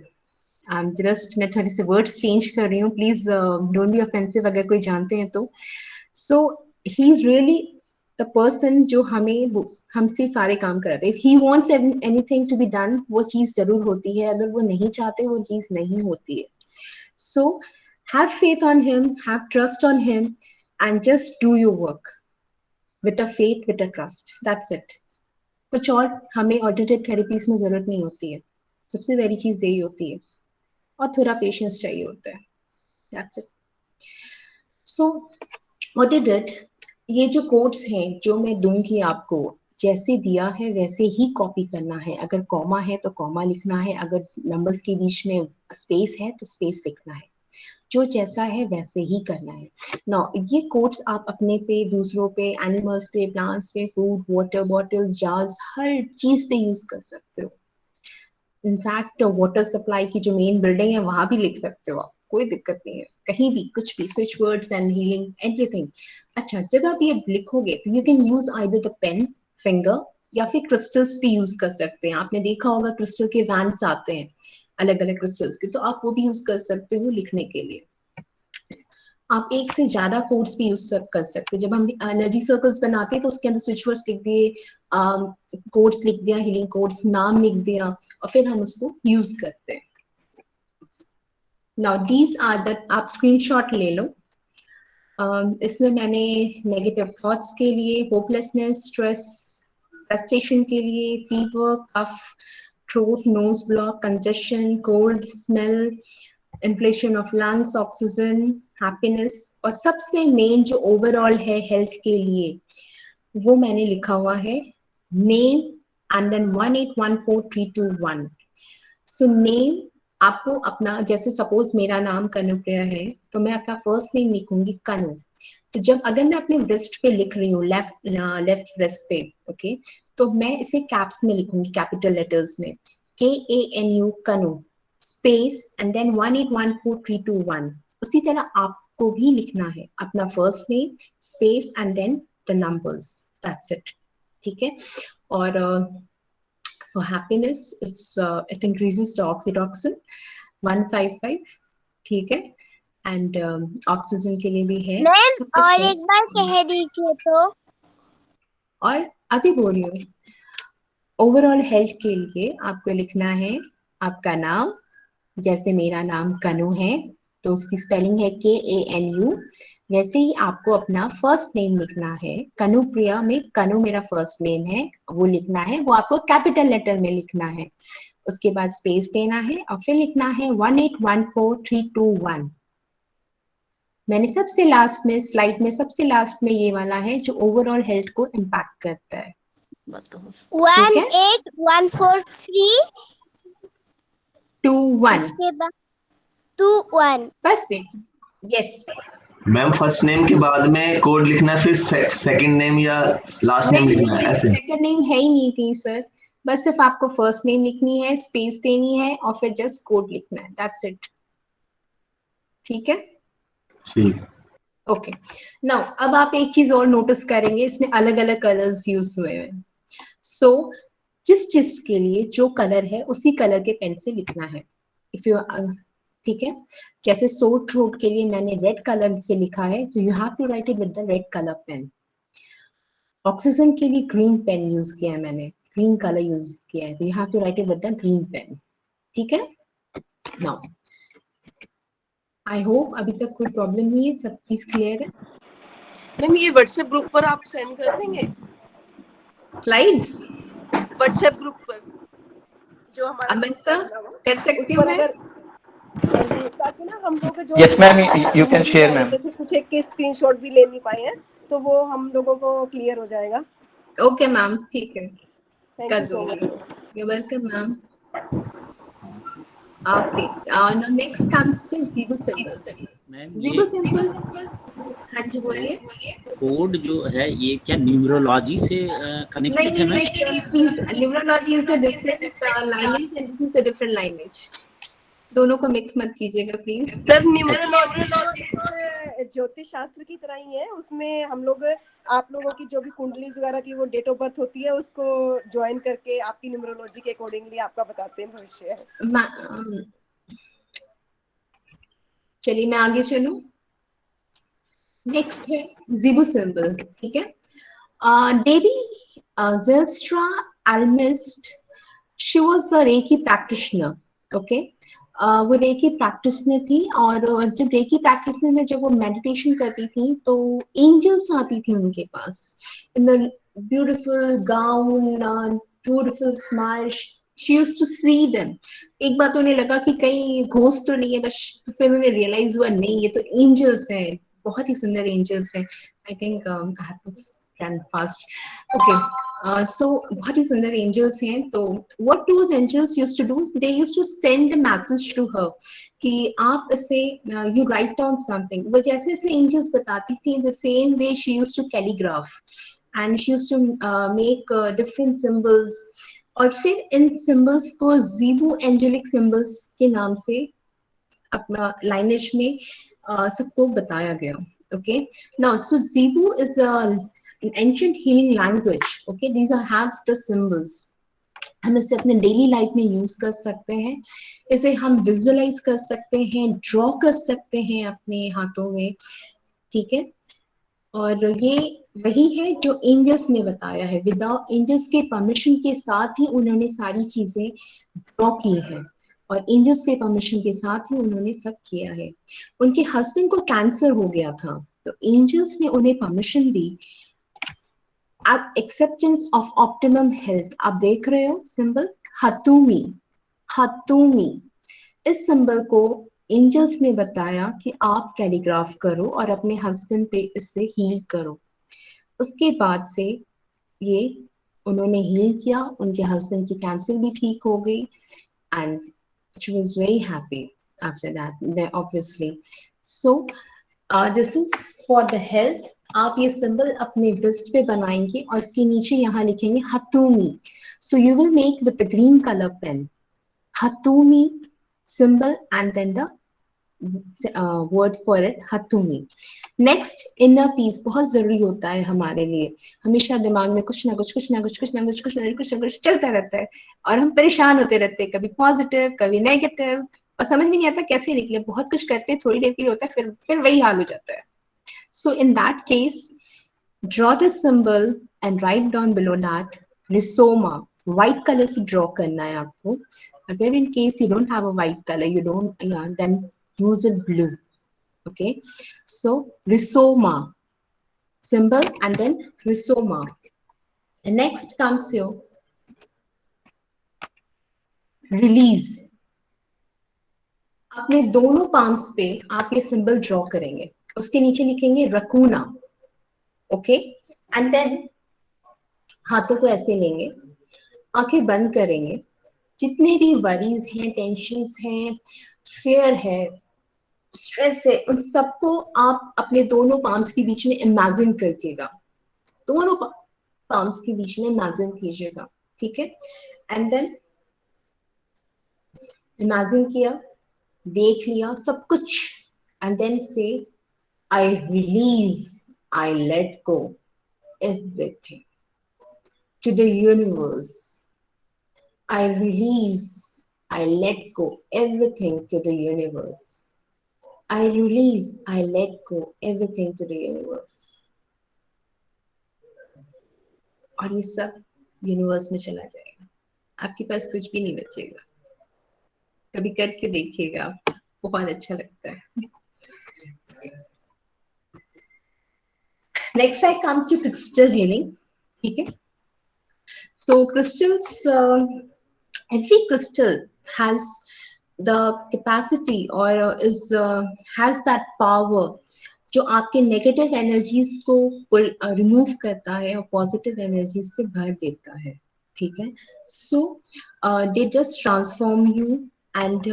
मैं थोड़े से वर्ड्स चेंज कर रही हूँ, प्लीज डोंट बी ऑफेंसिव अगर कोई जानते हैं तो। So he is really the person जो हमसे सारे काम कराते हैं। If he wants anything to be done, वो चीज जरूर होती है, अगर वो नहीं चाहते वो चीज नहीं होती है। So have faith on him, have trust on him and just do your work with a faith, with a trust, that's it. कुछ और हमें ऑल्टरनेटिव थेरेपीज में जरूरत नहीं होती है, सबसे पहली चीज यही होती है, और थोड़ा पेशेंस चाहिए होता है, that's it. So what is it, ये जो कोड्स हैं जो मैं दूंगी आपको, जैसे दिया है वैसे ही कॉपी करना है। अगर कॉमा है तो कॉमा लिखना है, अगर नंबर्स के बीच में स्पेस है तो स्पेस लिखना है, जो जैसा है वैसे ही करना है। नाउ ये कोड्स आप अपने पे, दूसरों पे, एनिमल्स पे, प्लांट्स पे, फूड, वाटर बॉटल्स, जार्स, हर चीज पे यूज कर सकते हो। इनफैक्ट वाटर सप्लाई की जो मेन बिल्डिंग है वहां भी लिख सकते हो आप, कोई दिक्कत नहीं है, कहीं भी कुछ भी, switch words and healing everything. अच्छा, जब आप ये लिखोगे तो you can use either the pen, finger या फिर क्रिस्टल्स भी यूज कर सकते हैं। आपने देखा होगा क्रिस्टल के वैंड्स आते हैं अलग अलग क्रिस्टल्स के, तो आप वो भी यूज कर सकते हो लिखने के लिए। आप एक से ज्यादा कोड्स भी यूज कर सकते हैं। जब हम एनर्जी सर्कल्स बनाते हैं तो उसके अंदर स्विच वर्ड्स लिख दिए, कोड्स लिख दिया, हीलिंग कोड्स, नाम लिख दिया, और फिर हम उसको यूज करते हैं। नाउ दीज आर द, आप स्क्रीनशॉट ले लो। इसमें मैंने नेगेटिव थॉट्स के लिए, होपलेसनेस, स्ट्रेस, फ्रस्ट्रेशन के लिए, fever, cough, throat, nose block, congestion, cold, smell, inflation of lungs, oxygen, happiness, और सबसे मेन जो ओवरऑल है हेल्थ के लिए, वो मैंने लिखा हुआ है name and then 1814321। So name आपको अपना, जैसे सपोज मेरा नाम कनुप्रिया है तो मैं अपना फर्स्ट नेम लिखूंगी कनु। तो जब अगर मैं अपने ब्रेस्ट पे लिख रही हूँ, लेफ्ट ब्रेस्ट पे, ओके, तो मैं इसे कैप्स में लिखूंगी, कैपिटल लेटर्स में, KANU Kanu, space and then 1814321। उसी तरह आपको भी लिखना है अपना first name, space and then the numbers, that's it, ठीक है। और for happiness it increases the oxytocin 155, ठीक है, एंड ऑक्सीजन के लिए भी है, सब कुछ और है। एक बार कह दीजिए तो। और अभी बोल रही हूँ, ओवरऑल हेल्थ के लिए आपको लिखना है आपका नाम, जैसे मेरा नाम कनु है तो उसकी स्पेलिंग है KANU, वैसे ही आपको अपना फर्स्ट नेम लिखना है। कनुप्रिया में कनु मेरा फर्स्ट नेम है, वो लिखना है, वो आपको कैपिटल लेटर में लिखना है, उसके बाद स्पेस देना है और फिर लिखना है 1814321। मैंने सबसे लास्ट में, स्लाइड में सबसे लास्ट में ये वाला है जो ओवरऑल हेल्थ को इम्पैक्ट करता है। 1814321 इसके बाद 21 बस यस। मैम फर्स्ट नेम के बाद में कोड लिखना है, फिर सेकंड नेम या लास्ट नेम लिखना है, ऐसे? सेकंड नेम है ही नहीं कहीं सर, बस सिर्फ आपको फर्स्ट नेम लिखनी है, स्पेस देनी है और फिर जस्ट कोड लिखना है, दैट्स इट। ठीक है, ठीक। ओके। नाउ अब आप एक चीज और नोटिस करेंगे, इसमें अलग अलग कलर्स यूज हुए हैं। सो जिस चीज के लिए जो कलर है उसी कलर के पेन से लिखना है। इफ यू ठीक है, जैसे सोर थ्रोट के लिए मैंने रेड कलर से लिखा है, तो you have to write it with the red colour pen. Oxygen के लिए ग्रीन पेन यूज किया है मैंने, ग्रीन कलर यूज किया है, तो you have to write it with the green pen. ठीक है, नाउ आई होप अभी तक कोई प्रॉब्लम नहीं है, सब चीज क्लियर है। मैम ये व्हाट्सएप ग्रुप पर आप सेंड कर देंगे, स्लाइड्स व्हाट्सएप ग्रुप पर जो हमारा अमित सर कर सकती हूँ मैं? ताकि ना हम लोग जो Yes, ma'am. You can share, ma'am. जैसे कुछ एक के स्क्रीनशॉट भी ले नहीं पाए हैं तो वो हम लोगों को क्लियर हो जाएगा। ओके मैम, ठीक है, thank you so much. You welcome ma'am. Okay, now next comes to Zebo symbols. Zebo symbols, हाँ जी बोलिए। कोड जो है ये क्या न्यूमरोलॉजी से कनेक्टेड है? नहीं, numerology is a different lineage and this is a different lineage, दोनों को मिक्स मत कीजिएगा प्लीज। सर न्यूमरोलॉजी ज्योतिष शास्त्र की तरह ही है, उसमें हम लोग आप लोगों की जो भी कुंडली वगैरह की वो डेट ऑफ बर्थ होती है उसको ज्वाइन करके आपकी न्यूमरोलॉजी के अकॉर्डिंगली आपका बताते हैं भविष्य। चलिए मैं आगे चलूं। नेक्स्ट है ज़ीबो सिंबल। ठीक है, डेबी ज़ेल्स्ट्रा एल्मिस्ट, she was a reiki practitioner. Okay, वो रेकी प्रैक्टिशनर थी और जब रेकी प्रैक्टिशनर में जब वो मेडिटेशन करती थी तो एंजल्स आती थी उनके पास in the beautiful gown, beautiful smile, she used to see them. एक बार तो उन्हें लगा कि कहीं घोस्ट तो नहीं है, बस फिर उन्हें रियलाइज हुआ नहीं ये तो एंजल्स हैं, बहुत ही सुंदर एंजल्स हैं। I think I have to run fast. Okay, so बहुत ही सुंदर एंजल्स हैं। तो what those angels used to do, they used to send a message to her कि आप इसे you write down something। वो जैसे ऐसे एंजल्स बताती थी, the same way she used to calligraph and she used to make different symbols। और फिर इन सिंबल्स को ज़ीबो एंजेलिक सिंबल्स के नाम से अपना लाइनेज में सबको बताया गया। Okay, now so Zibu is an ancient healing language। okay, these are have the symbols। हम इसे अपने डेली लाइफ में यूज कर सकते हैं, इसे हम विजुअलाइज कर सकते हैं, ड्रॉ कर सकते हैं अपने हाथों में। ठीक है, और ये वही है जो एंजल्स ने बताया है, विदाउट एंजल्स के परमिशन के साथ ही उन्होंने सारी चीजें ड्रॉ की हैं और एंजल्स के परमिशन के साथ ही उन्होंने सब किया है। उनके हस्बैंड को कैंसर हो गया था तो एंजल्स ने उन्हें permission the. Acceptance of optimum health, आप देख रहे हो सिंबल हतूमी, हतूमी। इस सिंबल को एंजल्स ने बताया कि आप कैलीग्राफ करो और अपने हस्बैंड पे इससे हील करो। उसके बाद से ये उन्होंने हील किया, उनके हस्बैंड की कैंसर भी ठीक हो गई and she was very happy after that obviously. So this is for the health. आप ये सिंबल अपने रिस्ट पे बनाएंगे और इसके नीचे यहाँ लिखेंगे Hatumi. So you will make with the green colour pen Hatumi symbol and then the word for it hatumi। next inner peace बहुत जरूरी होता है हमारे लिए, हमेशा दिमाग में कुछ ना कुछ चलता रहता है और हम परेशान होते रहते हैं, कभी पॉजिटिव कभी नेगेटिव, और समझ में नहीं आता कैसे निकले। बहुत कुछ करते हैं, थोड़ी देर के लिए होता है, फिर वही हाल हो जाता है। so in that case draw the symbol and write down below that rhizoma। white color से draw करना है आपको। अगर in case you don't have a white color, you don't, then use it blue। okay, so rhizoma symbol and then rhizoma। and next comes your release। अपने दोनों palms पे आप ये symbol draw करेंगे, उसके नीचे लिखेंगे रकूना। ओके, एंड देन हाथों को ऐसे लेंगे, आंखें बंद करेंगे, जितने भी वरीज हैं, टेंशन्स हैं, फियर है, स्ट्रेस है, उन सबको आप अपने दोनों पाम्स के बीच में इमेजिन कीजिएगा, दोनों पाम्स के बीच में इमेजिन कीजिएगा। ठीक है, एंड देन इमेजिन किया, देख लिया सब कुछ, एंड देन से I release, I let go everything to the universe. I release, I let go everything to the universe. I release, I let go everything to the universe. और ये सब universe में चला जाएगा, आपके पास कुछ भी नहीं बचेगा। कभी करके देखिएगा, बहुत अच्छा लगता है। Next I come to crystal healing, ठीक है? So crystals, every crystal has the capacity or has that power जो आपके नेगेटिव एनर्जीज को रिमूव करता है और पॉजिटिव एनर्जीज से भर देता है, ठीक है? So they just transform you, and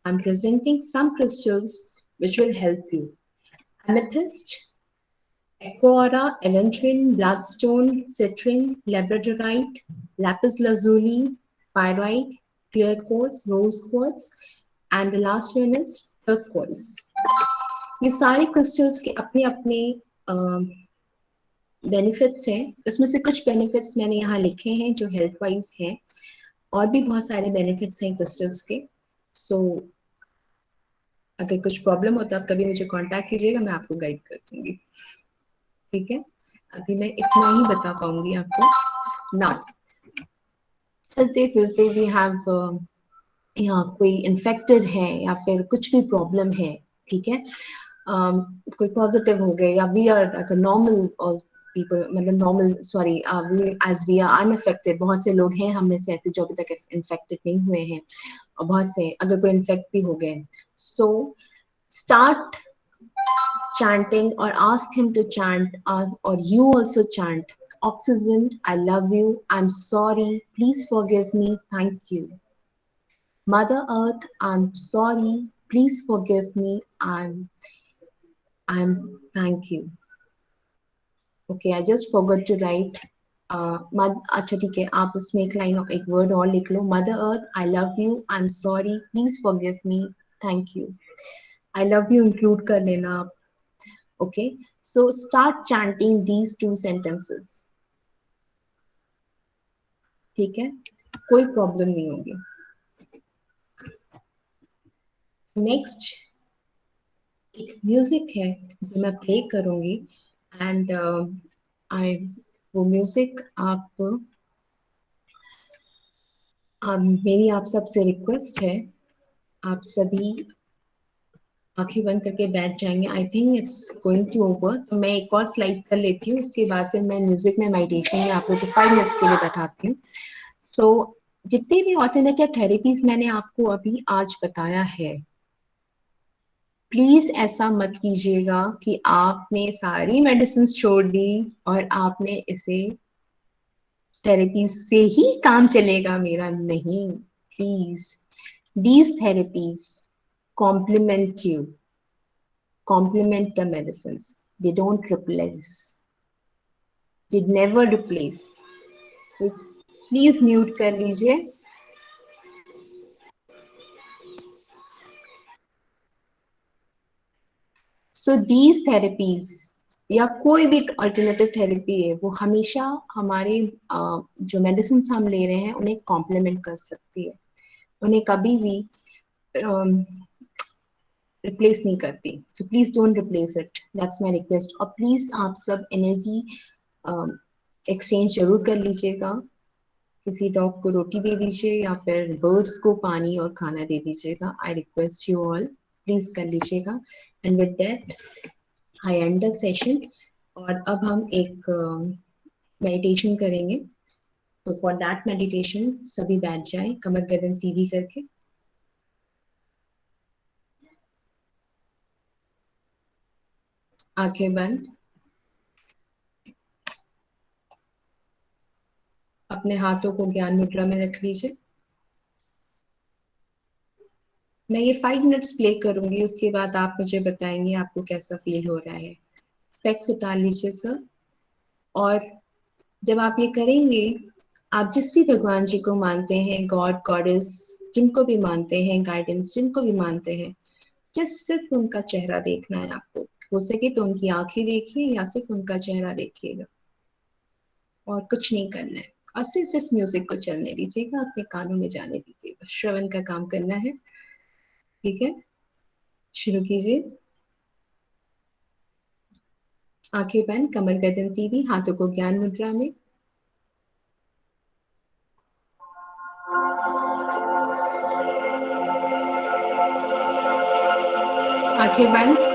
I'm presenting some crystals which will help you. Amethyst, Aquara, Aventurine, Bloodstone, Citrine, Labradorite, Lapis Lazuli, Pyrite, Clear Quartz, Rose Quartz, and the last one is Turquoise. ये सारे crystals के अपने अपने benefits हैं। इसमें से कुछ benefits मैंने यहाँ लिखे हैं जो हेल्थ वाइज हैं, और भी बहुत सारे बेनिफिट्स हैं क्रिस्टल्स के। सो अगर कुछ प्रॉब्लम हो तो आप कभी मुझे कांटेक्ट कीजिएगा, मैं आपको गाइड कर दूंगी, ठीक है? अभी मैं इतना ही बता पाऊंगी आपको। नाउ चलते फिरते भी हैव यहाँ कोई इन्फेक्टेड है या फिर कुछ भी प्रॉब्लम है, ठीक है? कोई पॉजिटिव हो गए, या वी आर नॉर्मल पीपल, मतलब normal, sorry, as we are unaffected. बहुत से लोग हैं हम में से ऐसे जो अभी तक इन्फेक्टेड नहीं हुए हैं, और बहुत से अगर कोई इन्फेक्ट भी हो गए। So start chanting or ask him to chant, or you also chant. Oxygen, I love you, I'm sorry, please forgive me, thank you. Mother Earth, I'm sorry, please forgive me, I'm thank you. Okay, I just forgot to write. अच्छा ठीक है, आप उसमें एक line, एक word और लिख लो। Mother Earth, I love you, I'm sorry, please forgive me, thank you. I love you include कर लेना आप। Okay, so start chanting these 2 sentences, ठीक है? कोई प्रॉब्लम नहीं होगी। नेक्स्ट एक म्यूजिक है जो मैं प्ले करूंगी, एंड वो म्यूजिक मेरी आप सबसे रिक्वेस्ट है, आप सभी आंखें बंद करके बैठ जाएंगे। I think it's going to over, तो मैं एक और स्लाइड कर लेती हूँ, उसके बाद फिर मैं म्यूजिक में मेडिटेशन में आप लोग को 5 मिनट्स के लिए बैठाती हूँ। सो जितने भी ऑल्टरनेटिव थेरेपीज मैंने आपको अभी आज बताया है, प्लीज ऐसा मत कीजिएगा कि आपने सारी मेडिसिन छोड़ दी और आपने इसे थेरेपी से ही काम चलेगा मेरा, नहीं। Please, these therapies complement you, complement the medicines, they don't replace, they never replace. Please mute कर लीजिए। सो दीज थेरेपीज या कोई भी अल्टरनेटिव थेरेपी है, वो हमेशा हमारे जो मेडिसिन हम ले रहे हैं उन्हें कॉम्प्लीमेंट कर सकती है, उन्हें कभी भी रिप्लेस नहीं करती। So please don't replace it, that's my request. और प्लीज आप सब एनर्जी एक्सचेंज जरूर कर लीजिएगा, किसी डॉग को रोटी दे दीजिए या फिर बर्ड्स को पानी और खाना दे दीजिएगा। I request you all, please कर लीजिएगा। And with that I and the session. और अब हम एक मेडिटेशन करेंगे। तो फॉर दैट मेडिटेशन सभी बैठ जाएं कमर गर्दन सीधी करके। आंखें बंद, अपने हाथों को ज्ञान मुद्रा में रख लीजिए। मैं ये 5 मिनट्स प्ले करूंगी, उसके बाद आप मुझे बताएंगे आपको कैसा फील हो रहा है। स्पेक्स उतार लीजिए सर। और जब आप ये करेंगे आप जिस भी भगवान जी को मानते हैं, गॉड गॉडेस जिनको भी मानते हैं, गाइडेंस जिनको भी मानते हैं, जस्ट सिर्फ उनका चेहरा देखना है आपको। हो सके तो उनकी आंखें देखिए या सिर्फ उनका चेहरा देखिएगा, और कुछ नहीं करना है। और सिर्फ इस म्यूजिक को चलने दीजिएगा, अपने कानों में जाने दीजिएगा, श्रवण का काम करना है। ठीक है, शुरू कीजिए। आंखें बंद, कमर गर्दन सीधी, हाथों को ज्ञान मुद्रा में। आंखें बंद।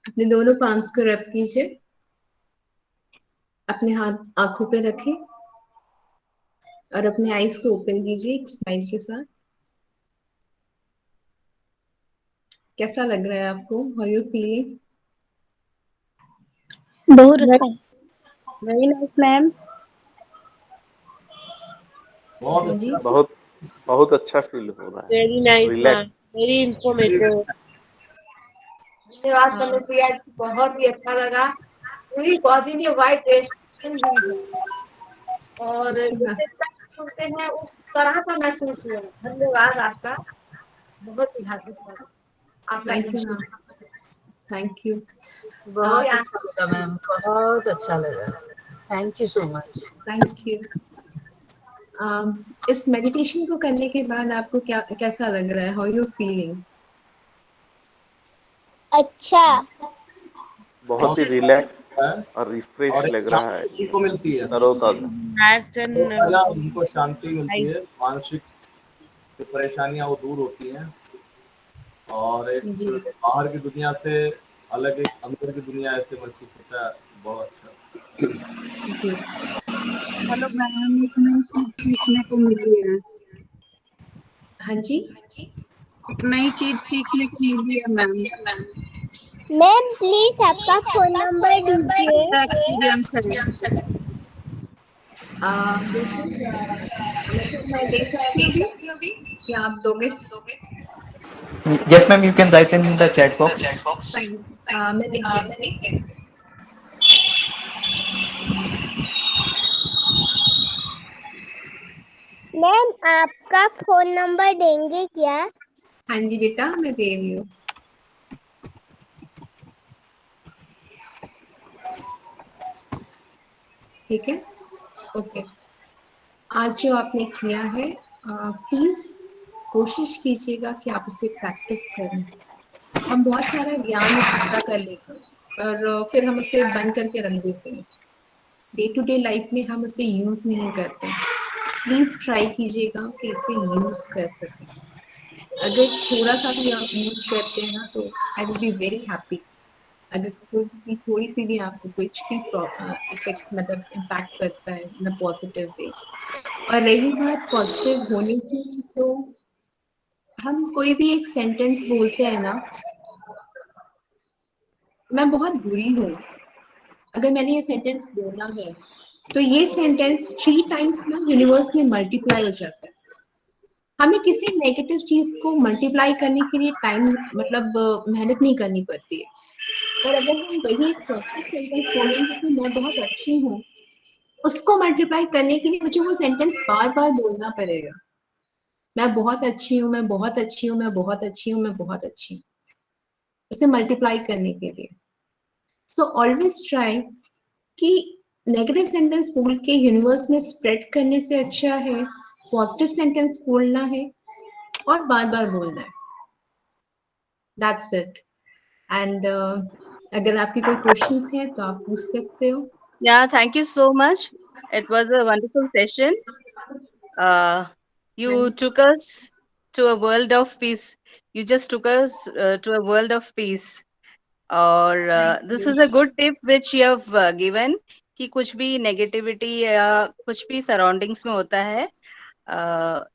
अपने दोनों पाम्स को रब कीजिए, अपने हाथ आंखों पे रखें और अपने आईज को ओपन कीजिए एक स्माइल के साथ। कैसा लग रहा है आपको? How you feeling? बहुत अच्छा, वेरी नाइस मैम। जी, बहुत बहुत अच्छा फील हो रहा है, very nice ma'am, relax. Very informative. धन्यवाद कन्या जी, बहुत ही अच्छा लगा। पूरी बॉडी में वाइट रेडिएशन हुई है और जैसे सुनते हैं उस तरह का महसूस हुआ। धन्यवाद आपका, बहुत ही हार्दिक स्वागत। आपका thank you ma'am, thank you. बहुत अच्छा लगा मैम, बहुत अच्छा लगा। Thank you so much. Thank you. इस मेडिटेशन को करने के बाद आपको कैसा लग रहा है? How you feeling? अच्छा, बहुत ही रिलैक्स और रिफ्रेश लग रहा है, उनको मिलती है, उनको शांति मिलती है, मानसिक जो परेशानियां वो दूर होती हैं और एक बाहर की दुनिया से अलग एक अंदर की दुनिया ऐसे महसूस होता है। बहुत अच्छा जी। हेलो मैम, एक नई चीज सीखने को मिली है। हाँ जी, एक नई चीज सीखने को मिली है मैम। मैम प्लीज आपका फोन नंबर दीजिए। एक्सपीरियंस है। मतलब मैं दे सकती हूँ अभी? क्या आप दोगे? Yes, ma'am. You can write in the chat box. मैं लिख देती हूँ। मैम आपका फोन नंबर देंगे क्या? हाँ जी बेटा, मैं दे रही हूँ। ठीक है, ओके। आज जो आपने किया है, प्लीज कोशिश कीजिएगा कि आप उसे प्रैक्टिस करें। हम बहुत सारा ज्ञान इकट्ठा कर लेते हैं और फिर हम उसे बंद करके रख देते हैं। डे टू डे लाइफ में हम उसे यूज नहीं करते। प्लीज ट्राई कीजिएगा कि इसे यूज कर सकें। अगर थोड़ा सा भी आप यूज करते हैं ना, तो I will be very happy. अगर कोई भी थोड़ी सी भी आपको कुछ भी इफेक्ट मतलब इम्पैक्ट करता है इन अ पॉजिटिव वे। और रही बात पॉजिटिव होने की, तो हम कोई भी एक सेंटेंस बोलते हैं ना, मैं बहुत बुरी हूँ, अगर मैंने ये सेंटेंस बोला है तो ये सेंटेंस 3 टाइम्स ना यूनिवर्स में मल्टीप्लाई हो जाता है। हमें किसी नेगेटिव चीज को मल्टीप्लाई करने के लिए टाइम मतलब मेहनत नहीं करनी पड़ती है। और अगर हम वही एक पॉजिटिव सेंटेंस बोलेंगे कि मैं बहुत अच्छी हूँ, उसको मल्टीप्लाई करने के लिए मुझे वो सेंटेंस बार बार बोलना पड़ेगा। मैं बहुत अच्छी हूँ, मैं बहुत अच्छी हूँ, मैं बहुत अच्छी हूँ, मैं बहुत अच्छी हूँ, उसे मल्टीप्लाई करने के लिए। सो ऑलवेज ट्राई कि नेगेटिव सेंटेंस बोल के यूनिवर्स में स्प्रेड करने से अच्छा है पॉजिटिव सेंटेंस बोलना है और बार बार बोलना है। That's it. एंड अगर आपके कोई क्वेश्चंस हैं तो आप पूछ सकते हो। Yeah, thank you so much. It was a wonderful session. You took us to a world of peace. You just took us to a world of peace. और this is a good tip which you have given कि कुछ भी negativity या कुछ भी surroundings में होता है,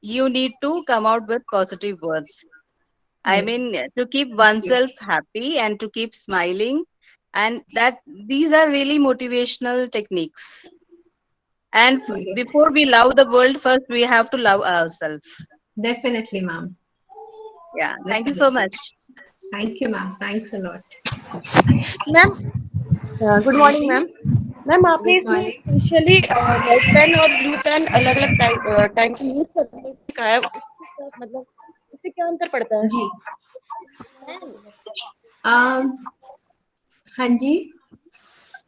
you need to come out with positive words. I mean, to keep oneself happy and to keep smiling, and that these are really motivational techniques. And before we love the world, first we have to love ourselves. Definitely, ma'am. Yeah, thank you so much. Thank you, ma'am. Thanks a lot. Ma'am good morning ma'am. Ma'am आपने इसमें specially red pen और blue pen अलग अलग time की use करने का है, मतलब इससे क्या अंतर पड़ता है? जी हाँ जी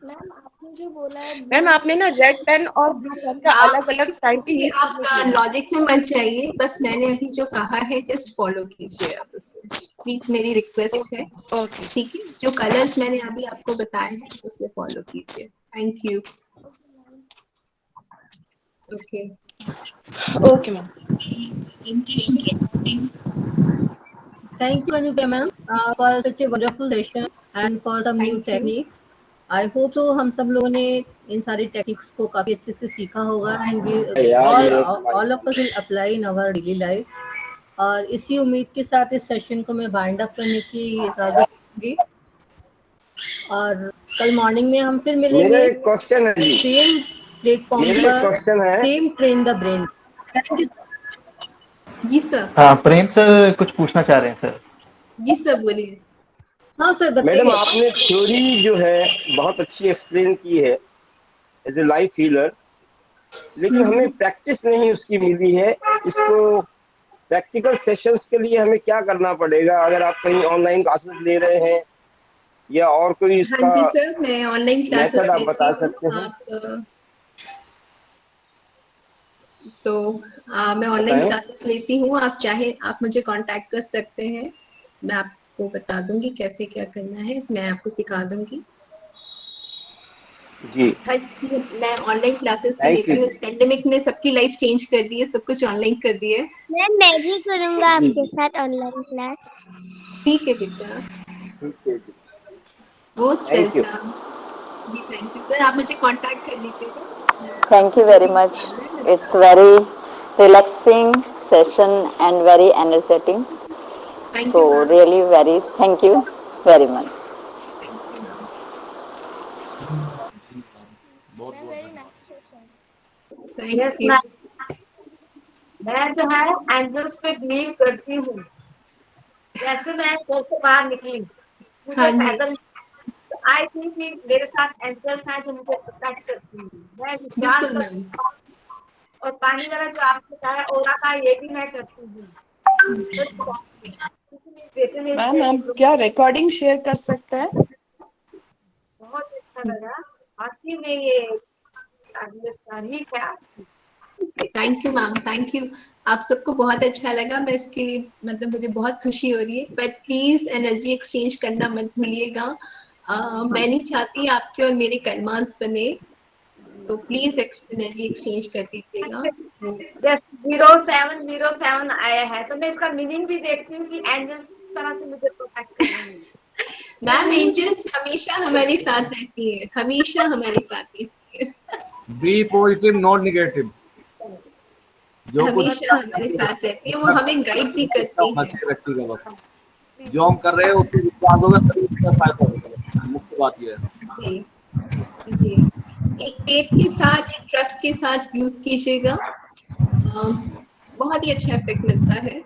मैम आपने मुझे बोला है मैम आपने ना रेड पेन और ब्लू पेन का अलग अलग टाइम पे यूज आप लॉजिक में मत जाइए, बस मैंने अभी जो कहा है जस्ट फॉलो कीजिए आप उसे, प्लीज मेरी रिक्वेस्ट है। ठीक है, जो कलर्स मैंने अभी आपको बताए हैं उसे फॉलो कीजिए। Thank you. Okay okay ma'am. Thank you, Anupriya ma'am, for such a wonderful session and for some new Thank you. techniques. I hope so हम सब लोगों ने इन सारी टेक्निक्स को काफी अच्छे से सीखा होगा and we all of us will apply in our daily life. और इसी उम्मीद के साथ इस सेशन को मैं वाइंड अप करने की इजाजत दूंगी और कल मॉर्निंग में हम फिर मिलेंगे। मेरा एक क्वेश्चन है जी, सेम प्लेटफॉर्म मेरा एक क्वेश्चन पर, है। Same train the brain. Thank you ji sir. हाँ प्रेम सर कुछ पूछना चाह रहे हैं सर। जी सर बोलिए। हाँ सर मैडम बताइए। आपने थ्योरी जो है बहुत अच्छी एक्सप्लेन की है एज ए लाइफ हीलर, लेकिन हमें प्रैक्टिस नहीं उसकी मिली है। इसको प्रैक्टिकल सेशंस के लिए हमें क्या करना पड़ेगा? अगर आप कहीं ऑनलाइन क्लासेस ले रहे हैं या और कोई इसका हाँ जी सर, मैं ऑनलाइन क्लासेस मेथड आप लेती बता हूँ। सकते हैं? मैं ऑनलाइन बताएं। क्लासेस लेती हूँ, आप चाहे आप मुझे कांटेक्ट कर सकते हैं, मैं आपको बता दूंगी कैसे क्या करना है, मैं आपको सिखा दूंगी। जी हर चीज़ मैं ऑनलाइन क्लासेस भी थैंक लेती हूँ। यू। इस पेंडेमिक ने सबकी लाइफ चेंज कर दी है, सब कुछ ऑनलाइन कर दिया है। मैम मैं भी करूँगा आपके साथ ऑनलाइन क्लास। ठीक है बेटा, ठीक है जी, मोस्ट थैंक यू। वेलकम। जी थैंक यू सर, आप मुझे कांटेक्ट कर लीजिएगा। Thank you जो very भी much. प्रॉब्लम है मैं It's very relaxing session and very energetic. Thank So you ma'am. really very thank you very much. Thank you ma'am. बहुत बहुत वेरी धन्यवाद। Nice session. Thank you. मैं जो है एंजल्स पे बिलीव करती हूँ। जैसे मैं घर से बाहर निकली, हाँ मुझे जी, पैदल आई थी कि मेरे साथ एंजल्स हैं जो मुझे प्रोटेक्ट करती हैं। मैं विश्वास बिल्कुल करती मैम। हूँ और पानी वाला जो आपने बताया ओरा का, ये भी मैं करती हूँ। तो क्योंकि मेरे बेटे ने मैम इसे हम क्या रिकॉर्डिंग शेयर कर सकते हैं? बहुत अच्छा लगा। बाकी में ये तारीफ है आपकी। Thank you ma'am, thank you. आप सबको बहुत अच्छा लगा, मैं इसके मतलब मुझे बहुत खुशी हो रही है। बट प्लीज एनर्जी एक्सचेंज करना मत भूलिएगा। मैं नहीं चाहती आपके और मेरे कलमास बने, तो प्लीज एनर्जी एक्सचेंज कर दीजिएगा। जैसे 0707 आया है तो मैं इसका मीनिंग भी देखती हूँ कि एंजल किस तरह से मुझे प्रोटेक्ट कर रहे हैं। मैम एंजल्स हमेशा हमारे साथ रहती है, हमेशा हमारे साथ रहती है, बी पॉजिटिव नॉट नेगेटिव। जो कुछ हमेशा हमारे साथ रहती है, वो हमें गाइड भी करती है। अच्छे व्यक्तिगत जो हम कर रहे हैं उससे विश्वास होगा तभी उसका फायदा होगा। मुख्य बात यह है। जी जी, एक फेथ के साथ, एक ट्रस्ट के साथ यूज कीजिएगा, बहुत ही अच्छा इफेक्ट मिलता है।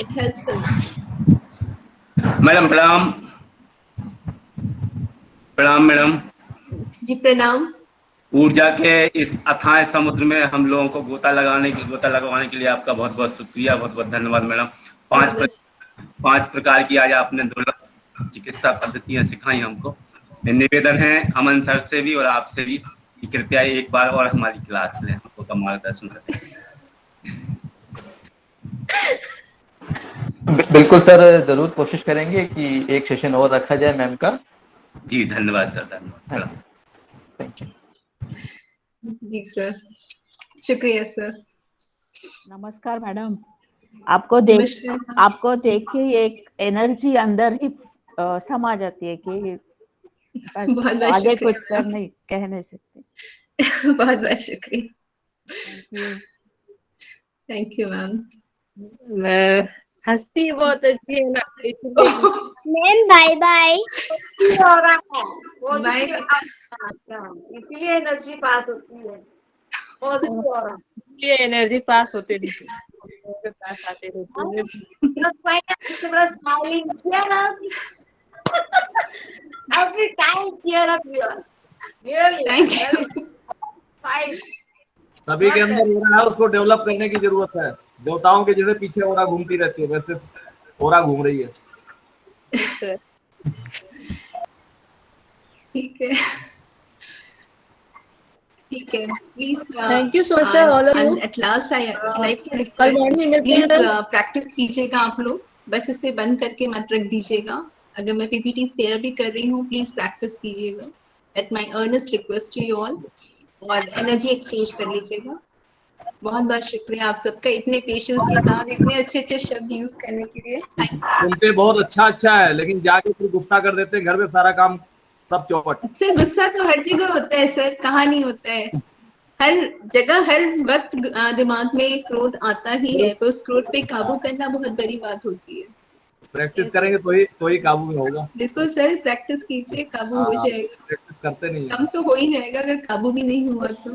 It helps a lot. Madam प्रणाम। प्रणाम मैडम। जी प्रणाम। ऊर्जा के इस अथाह समुद्र में हम लोगों को गोता लगवाने के लिए आपका बहुत बहुत शुक्रिया, बहुत बहुत धन्यवाद मैडम। पांच प्रकार की आज आपने दुर्लभ चिकित्सा पद्धतियां सिखाई हमको। निवेदन है अमन सर से भी और आपसे भी कि कृपया एक बार और हमारी क्लास लें, हमको का मार्गदर्शन करें। बिल्कुल सर, जरूर कोशिश करेंगे कि एक सेशन और रखा जाए मैम का। जी धन्यवाद सर, धन्यवाद। जी सर, शुक्रिया सर। नमस्कार मैडम। आपको देख के एक एनर्जी अंदर ही समा जाती है कि बस बहुत आगे शुक्रिया कुछ कर नहीं कह नहीं सकते। बहुत बहुत शुक्रिया। Thank you. Thank you ma'am. हंसती बहुत अच्छी है ना, इसलिए मैम बाय बाय। हो रहा है वो बाय। इसीलिए एनर्जी पास होती है, पॉजिटिव हो रहा है, इसलिए एनर्जी पास होते रहती है, पास आते रहते हैं। Smiling every time cheer up your really fight। सभी के अंदर हो रहा है, उसको डेवलप करने की जरूरत है। देवताओं के जैसे पीछे ओरा घूमती रहती है, वैसे ओरा घूम रही है। ठीक है। ठीक है, please Thank you so much, sir, all of you. At last I like to कल मॉर्निंग में प्लीज मिलते हैं। प्रैक्टिस कीजिएगा आप लोग, बस इसे बंद करके मत रख दीजिएगा। अगर मैं पीपीटी शेयर भी कर रही हूँ, प्लीज प्रैक्टिस कीजिएगा at my earnest request to you all, और एनर्जी एक्सचेंज कर लीजिएगा। बहुत बहुत शुक्रिया आप सबका, इतने पेशेंस के साथ इतने अच्छे अच्छे शब्द यूज करने के लिए। Thank you. सुनते बहुत अच्छा है, लेकिन जाके फिर गुस्सा कर देते हैं, घर में सारा काम सब चौपट। सर गुस्सा तो हर जगह होता है सर, कहाँ नहीं होता है, हर जगह हर वक्त दिमाग में क्रोध आता ही है, पर उस क्रोध पे काबू करना बहुत बड़ी बात होती है। प्रैक्टिस करेंगे तो ही काबू में होगा। बिल्कुल सर, प्रैक्टिस कीजिए, काबू हो जाएगा। प्रैक्टिस करते नहीं कम तो हो ही जाएगा, अगर काबू भी नहीं हुआ तो।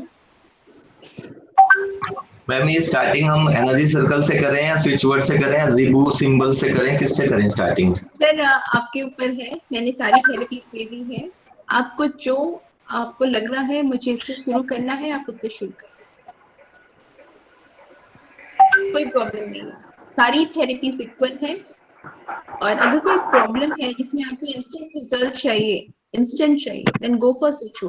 मैम ये स्टार्टिंग हम एनर्जी सर्कल से करें या स्विच वर्ड से करें या ज़ीबू सिंबल से करें, किससे करें स्टार्टिंग? सर आपके ऊपर है, मैंने सारी थेरेपीज दे दी है, आपको जो आपको लग रहा है मुझे इससे शुरू करना है, आप उससे शुरू कर लीजिए, कोई प्रॉब्लम नहीं है, सारी थेरेपीज इक्वल है। और अगर कोई प्रॉब्लम है जिसमें आपको इंस्टेंट रिजल्ट चाहिए, then go for switch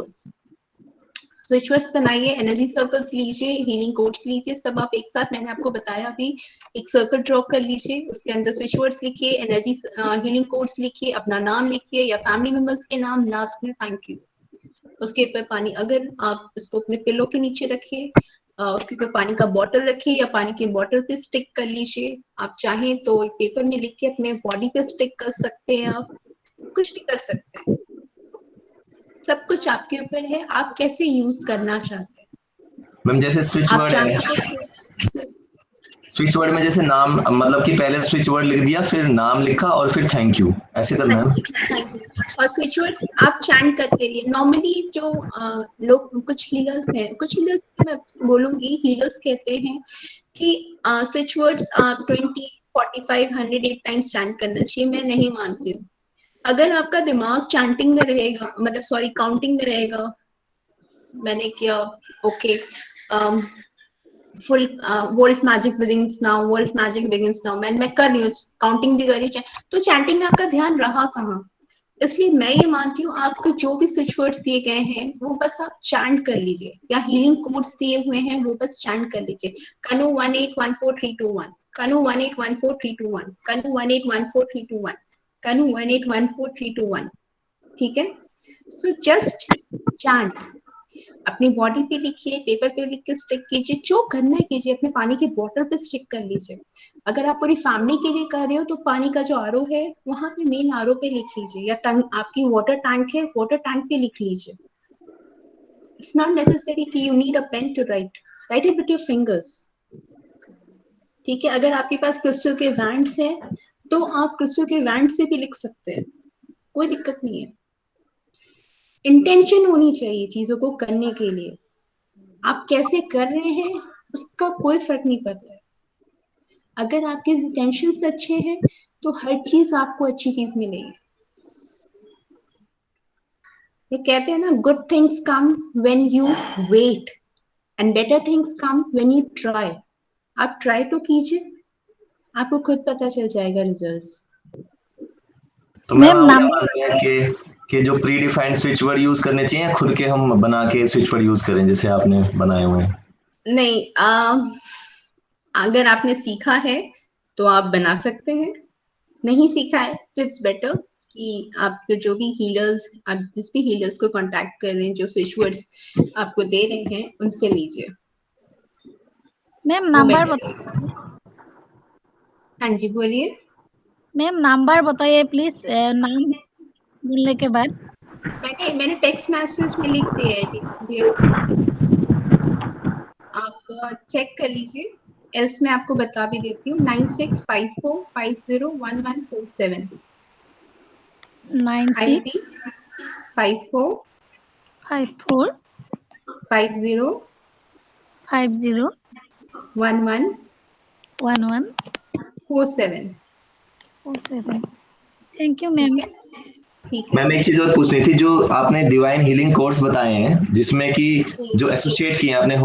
words बनाइए, एनर्जी सर्कल्स लीजिए, हीलिंग कोड्स लीजिए, सब आप एक साथ, मैंने आपको बताया अभी, एक सर्कल ड्रॉ कर लीजिए, उसके अंदर स्विच वर्ड्स लिखिए, एनर्जी हीलिंग कोड्स लिखिए, अपना नाम लिखिए या फैमिली मेंबर्स के नाम, लास्ट में थैंक यू। उसके ऊपर पानी, अगर आप इसको अपने पिलो के नीचे रखिए, उसके ऊपर पानी का बॉटल रखिए या पानी के बॉटल पे स्टिक कर लीजिए, आप चाहें तो एक पेपर में लिख के अपने बॉडी पे स्टिक कर सकते हैं, आप कुछ भी कर सकते हैं, सब कुछ आपके ऊपर है, आप कैसे यूज करना चाहते हैं। मैम जैसे स्विच वर्ड है, स्विच वर्ड में जैसे नाम, मतलब कि पहले स्विच वर्ड लिख दिया, फिर नाम लिखा और फिर थैंक यू, ऐसे करना है। और स्विच वर्ड्स आप चैंट करते रहिए। नॉर्मली जो लोग, कुछ हीलर्स मैं बोलूंगी, हीलर्स कहते हैं कि स्विच वर्ड्स आप 20, 45, 108 टाइम्स चैंट करना चाहिए, मैं नहीं मानती हूँ। अगर आपका दिमाग चैंटिंग में रहेगा, मतलब सॉरी काउंटिंग में रहेगा, मैंने किया okay, full wolf magic begins now, मैं कर रही हूँ, काउंटिंग भी कर रही हूँ, तो चैंटिंग में आपका ध्यान रहा कहाँ। इसलिए मैं ये मानती हूँ, आपको जो भी स्विच वर्ड्स दिए गए हैं वो बस आप चैंट कर लीजिए, या हीलिंग कोड्स दिए हुए हैं वो बस चैंट कर लीजिए। कनु 1814321, कनु 1814321, कनु 1814321, कनु 1814321, ठीक है। सो जस्ट चैंट, अपनी बॉडी पे लिखिए, पेपर पे लिख के स्टिक कीजिए, जो करना है कीजिए, अपने पानी की बोतल पे स्टिक कर लीजिए। अगर आप पूरी फैमिली के लिए कर रहे हो तो पानी का जो आरओ है वहां पे मेन आरओ पे लिख लीजिए, या आपकी वाटर टैंक है, वाटर टैंक पे लिख लीजिए। इट्स नॉट नेसेसरी कि you need a pen to write it with your fingers, ठीक है। अगर आपके पास क्रिस्टल के वैंड्स हैं तो आप क्रिस्टल के वैंड से भी लिख सकते हैं, कोई दिक्कत नहीं है। इंटेंशन होनी चाहिए चीजों को करने के लिए, आप कैसे कर रहे हैं उसका कोई फर्क नहीं पड़ता है। अगर आपके इंटेंशंस अच्छे हैं तो हर चीज आपको अच्छी चीज मिलेगी। ये कहते हैं ना, good things come when you wait and better things come when you try. आप ट्राई तो कीजिए, आपको खुद पता चल जाएगा रिजल्ट्स। तो मैम क्या मानते हैं कि जो pre defined switch word use करने चाहिए, खुद के हम बना के स्विच वर्ड यूज करें जैसे आपने बनाए हुए हैं? नहीं, अगर आपने सीखा है तो आप बना सकते हैं, नहीं सीखा है तो इट्स बेटर कि आप जो भी हीलर्स, आप जिस भी हीलर्स को कांटेक्ट कर रहे हैं, जो स्विच वर्ड्स आपको दे रहे हैं उनसे लीजिए। मैम नंबर हाँ जी बोलिए मैम, नंबर बताइए प्लीज, नाम बोलने के बाद। मैंने टेक्स्ट मैसेज में लिख दिया है, आप चेक कर लीजिए, एल्स मैं आपको बता भी देती हूँ। 9654501147 9654 50 1147। Thank you ma'am. मैम एक चीज और पूछनी थी, जो आपने डिवाइन हीलिंग कोर्स बताए हैं जिसमें कि जो एसोसिएट किए हैं आपने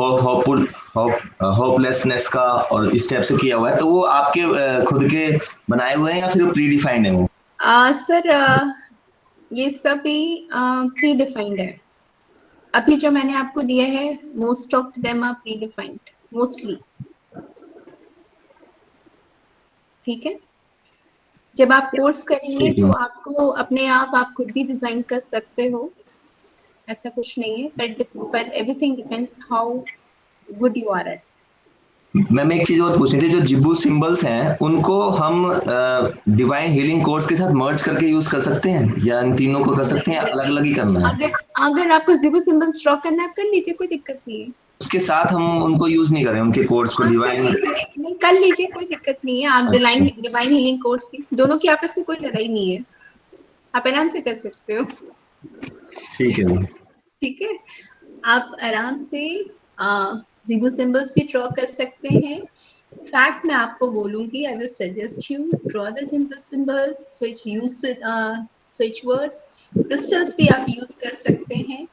होपलेसनेस का और इस टाइप से किया हुआ है, तो वो आपके खुद के बनाए हुए हैं या फिर प्री डिफाइंड है वो? सर ये सभी प्री डिफाइंड है। अभी जो मैंने आपको दिया है, most of them are predefined, mostly. ठीक है, जब आप कोर्स करेंगे तो आपको अपने आप खुद भी डिजाइन कर सकते हो, ऐसा कुछ नहीं है, but everything depends how good you are at. Ma'am एक चीज और पूछनी थी, जो जिब्बू सिंबल्स हैं उनको हम डिवाइन हीलिंग कोर्स के साथ मर्ज करके यूज कर सकते हैं, या इन तीनों को कर सकते हैं, या अलग अलग ही करना है? अगर आपको जिब्बू सिंबल्स ड्रॉ करना है, आप कर लीजिए, कोई दिक्कत नहीं है। उसके साथ हम उनको यूज नहीं करें, उनके कोर्स को डिवाइन नहीं कर लीजिए, कोई दिक्कत नहीं है। आप डिवाइन हीलिंग कोर्स की, दोनों की आपस में कोई लड़ाई नहीं है, आप आराम से कर सकते हो। ठीक है, ठीक है, आप आराम से जिब्बू सिंबल्स भी ड्रॉ कर सकते हैं। फैक्ट मैं आपको बोलूंगी, I will suggest you draw the Zibu symbols, switch words, crystals भी आप यूज कर सकते हैं।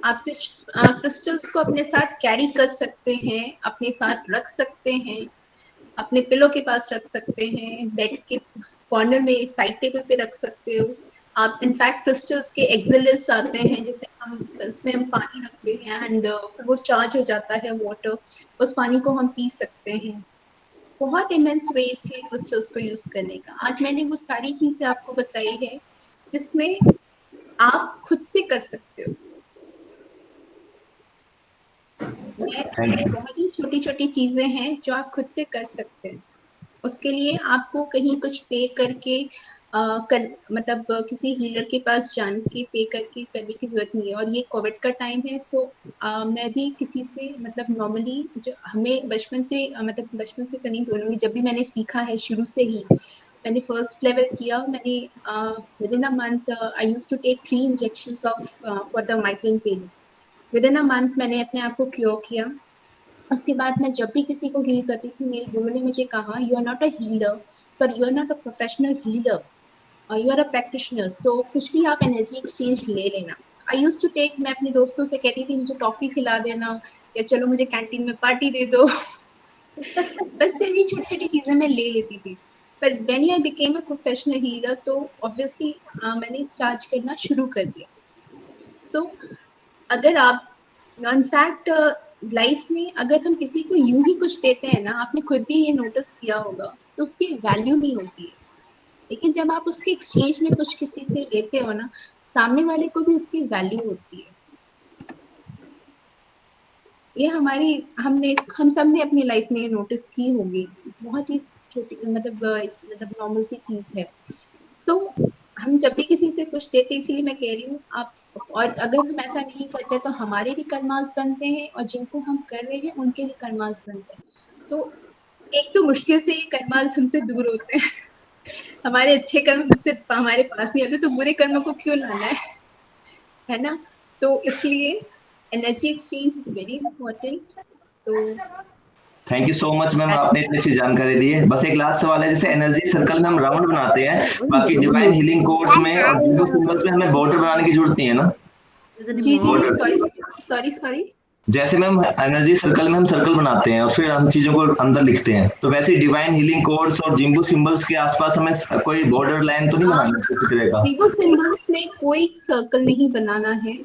आप क्रिस्टल्स को अपने साथ कैरी कर सकते हैं, अपने साथ रख सकते हैं, अपने पिलो के पास रख सकते हैं, बेड के कॉर्नर में साइड टेबल पे रख सकते हो आप। इनफैक्ट क्रिस्टल्स के एक्सिलर्स आते हैं, जिसे हम इसमें हम पानी रखते हैं एंड फिर वो चार्ज हो जाता है वाटर, उस पानी को हम पी सकते हैं। बहुत इमेंस वेज है क्रिस्टल्स को यूज करने का। आज मैंने वो सारी चीजें आपको बताई है जिसमें आप खुद से कर सकते हो। बहुत ही छोटी छोटी चीजें हैं जो आप खुद से कर सकते हैं। उसके लिए आपको कहीं कुछ पे करके मतलब किसी हीलर के पास जान के पे करके करने की जरूरत नहीं है। और ये कोविड का टाइम है, सो मैं भी किसी से मतलब नॉर्मली जो हमें बचपन से बचपन से तो नहीं बोलूँगी, जब भी मैंने सीखा है शुरू से ही, मैंने फर्स्ट लेवल किया, मैंने within a month I used to take 3 injections for the migraine pain. Within a month मैंने अपने आप को क्योर किया। उसके बाद मैं जब भी किसी को हील करती थी, मेरी गुरु ने मुझे कहा, you are not a healer, sorry you are not a professional healer, you are a practitioner, so कुछ भी आप एनर्जी एक्सचेंज ले लेना। आई यूज्ड टू टेक, मैं अपने दोस्तों से कहती थी मुझे टॉफ़ी खिला देना, या चलो मुझे कैंटीन में पार्टी दे दो बस ये छोटी छोटी चीज़ें मैं ले लेती थी। पर when I became a professional healer तो ऑब्वियसली मैंने चार्ज करना शुरू कर दिया। सो अगर आप इनफैक्ट लाइफ में अगर हम किसी को यूं ही कुछ देते हैं ना, आपने खुद भी ये नोटिस किया होगा, तो उसकी वैल्यू नहीं होती है। लेकिन जब आप उसके एक्सचेंज में कुछ किसी से लेते हो ना, सामने वाले को भी उसकी वैल्यू होती है। ये हम सब ने अपनी लाइफ में ये नोटिस की होगी। बहुत ही छोटी मतलब नॉर्मल सी चीज़ है। सो हम जब भी किसी से कुछ देते, इसीलिए मैं कह रही हूँ आप, और अगर हम ऐसा नहीं करते तो हमारे भी कर्मास बनते हैं, और जिनको हम कर रहे हैं उनके भी कर्मास बनते हैं। तो एक तो मुश्किल से ये कर्मास हमसे दूर होते हैं हमारे अच्छे कर्म हमसे हमारे पास नहीं आते, तो बुरे कर्मों को क्यों लाना है ना? तो इसलिए energy exchange is very important. तो thank you so much ma'am, आपने इतनी अच्छी जानकारी दी है। बस एक लास्ट सवाल है, जैसे एनर्जी सर्कल में हम राउंड बनाते हैं, बाकी डिवाइन हीलिंग कोर्स में और जिब्बू सिंबल्स में हमें बॉर्डर बनाने की जरूरत नहीं है ना? जी सॉरी जैसे मैम एनर्जी सर्कल में हम सर्कल बनाते हैं और फिर हम चीजों को अंदर लिखते हैं, तो वैसे डिवाइन हीलिंग कोर्स और जिब्बू सिंबल्स के आसपास हमें कोई बॉर्डर लाइन तो नहीं बनाना किसी तरह का? जिब्बू सिंबल्स में कोई सर्कल नहीं बनाना है।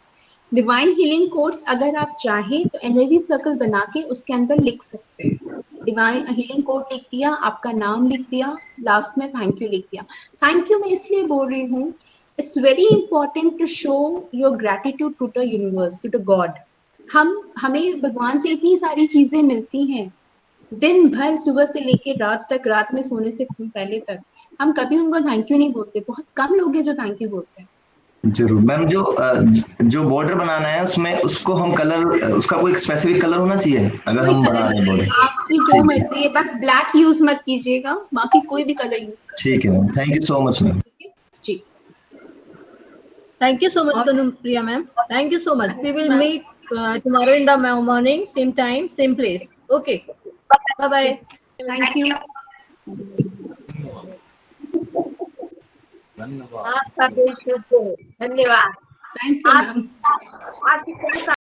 डिवाइन हीलिंग कोर्स अगर आप चाहें तो एनर्जी सर्कल बना के उसके अंदर लिख सकते हैं। डिवाइन हीलिंग कोड लिख दिया, आपका नाम लिख दिया, लास्ट में थैंक यू लिख दिया। थैंक यू मैं इसलिए बोल रही हूँ, it's very important to show your gratitude to the universe, to the god. हमें भगवान से इतनी सारी चीजें मिलती हैं, दिन भर सुबह से लेके रात तक, रात में सोने से पहले तक, हम कभी उनको थैंक यू नहीं बोलते। बहुत कम लोग हैं जो थैंक यू बोलते हैं। जरूर मैम, जो बॉर्डर बनाना है उसमें उसको हम कलर, उसका कोई स्पेसिफिक कलर होना चाहिए अगर हम बना रहे हैं बॉर्डर? आपकी जो मर्जी है, बस ब्लैक यूज मत कीजिएगा, बाकी कोई भी कलर यूज कर। ठीक है ma'am, thank you so much ma'am. जी thank you so much Tanupriya ma'am, thank you so much. We will meet tomorrow in the morning, same time, same place. Okay, bye bye. Thank you. धन्यवाद। Thank you.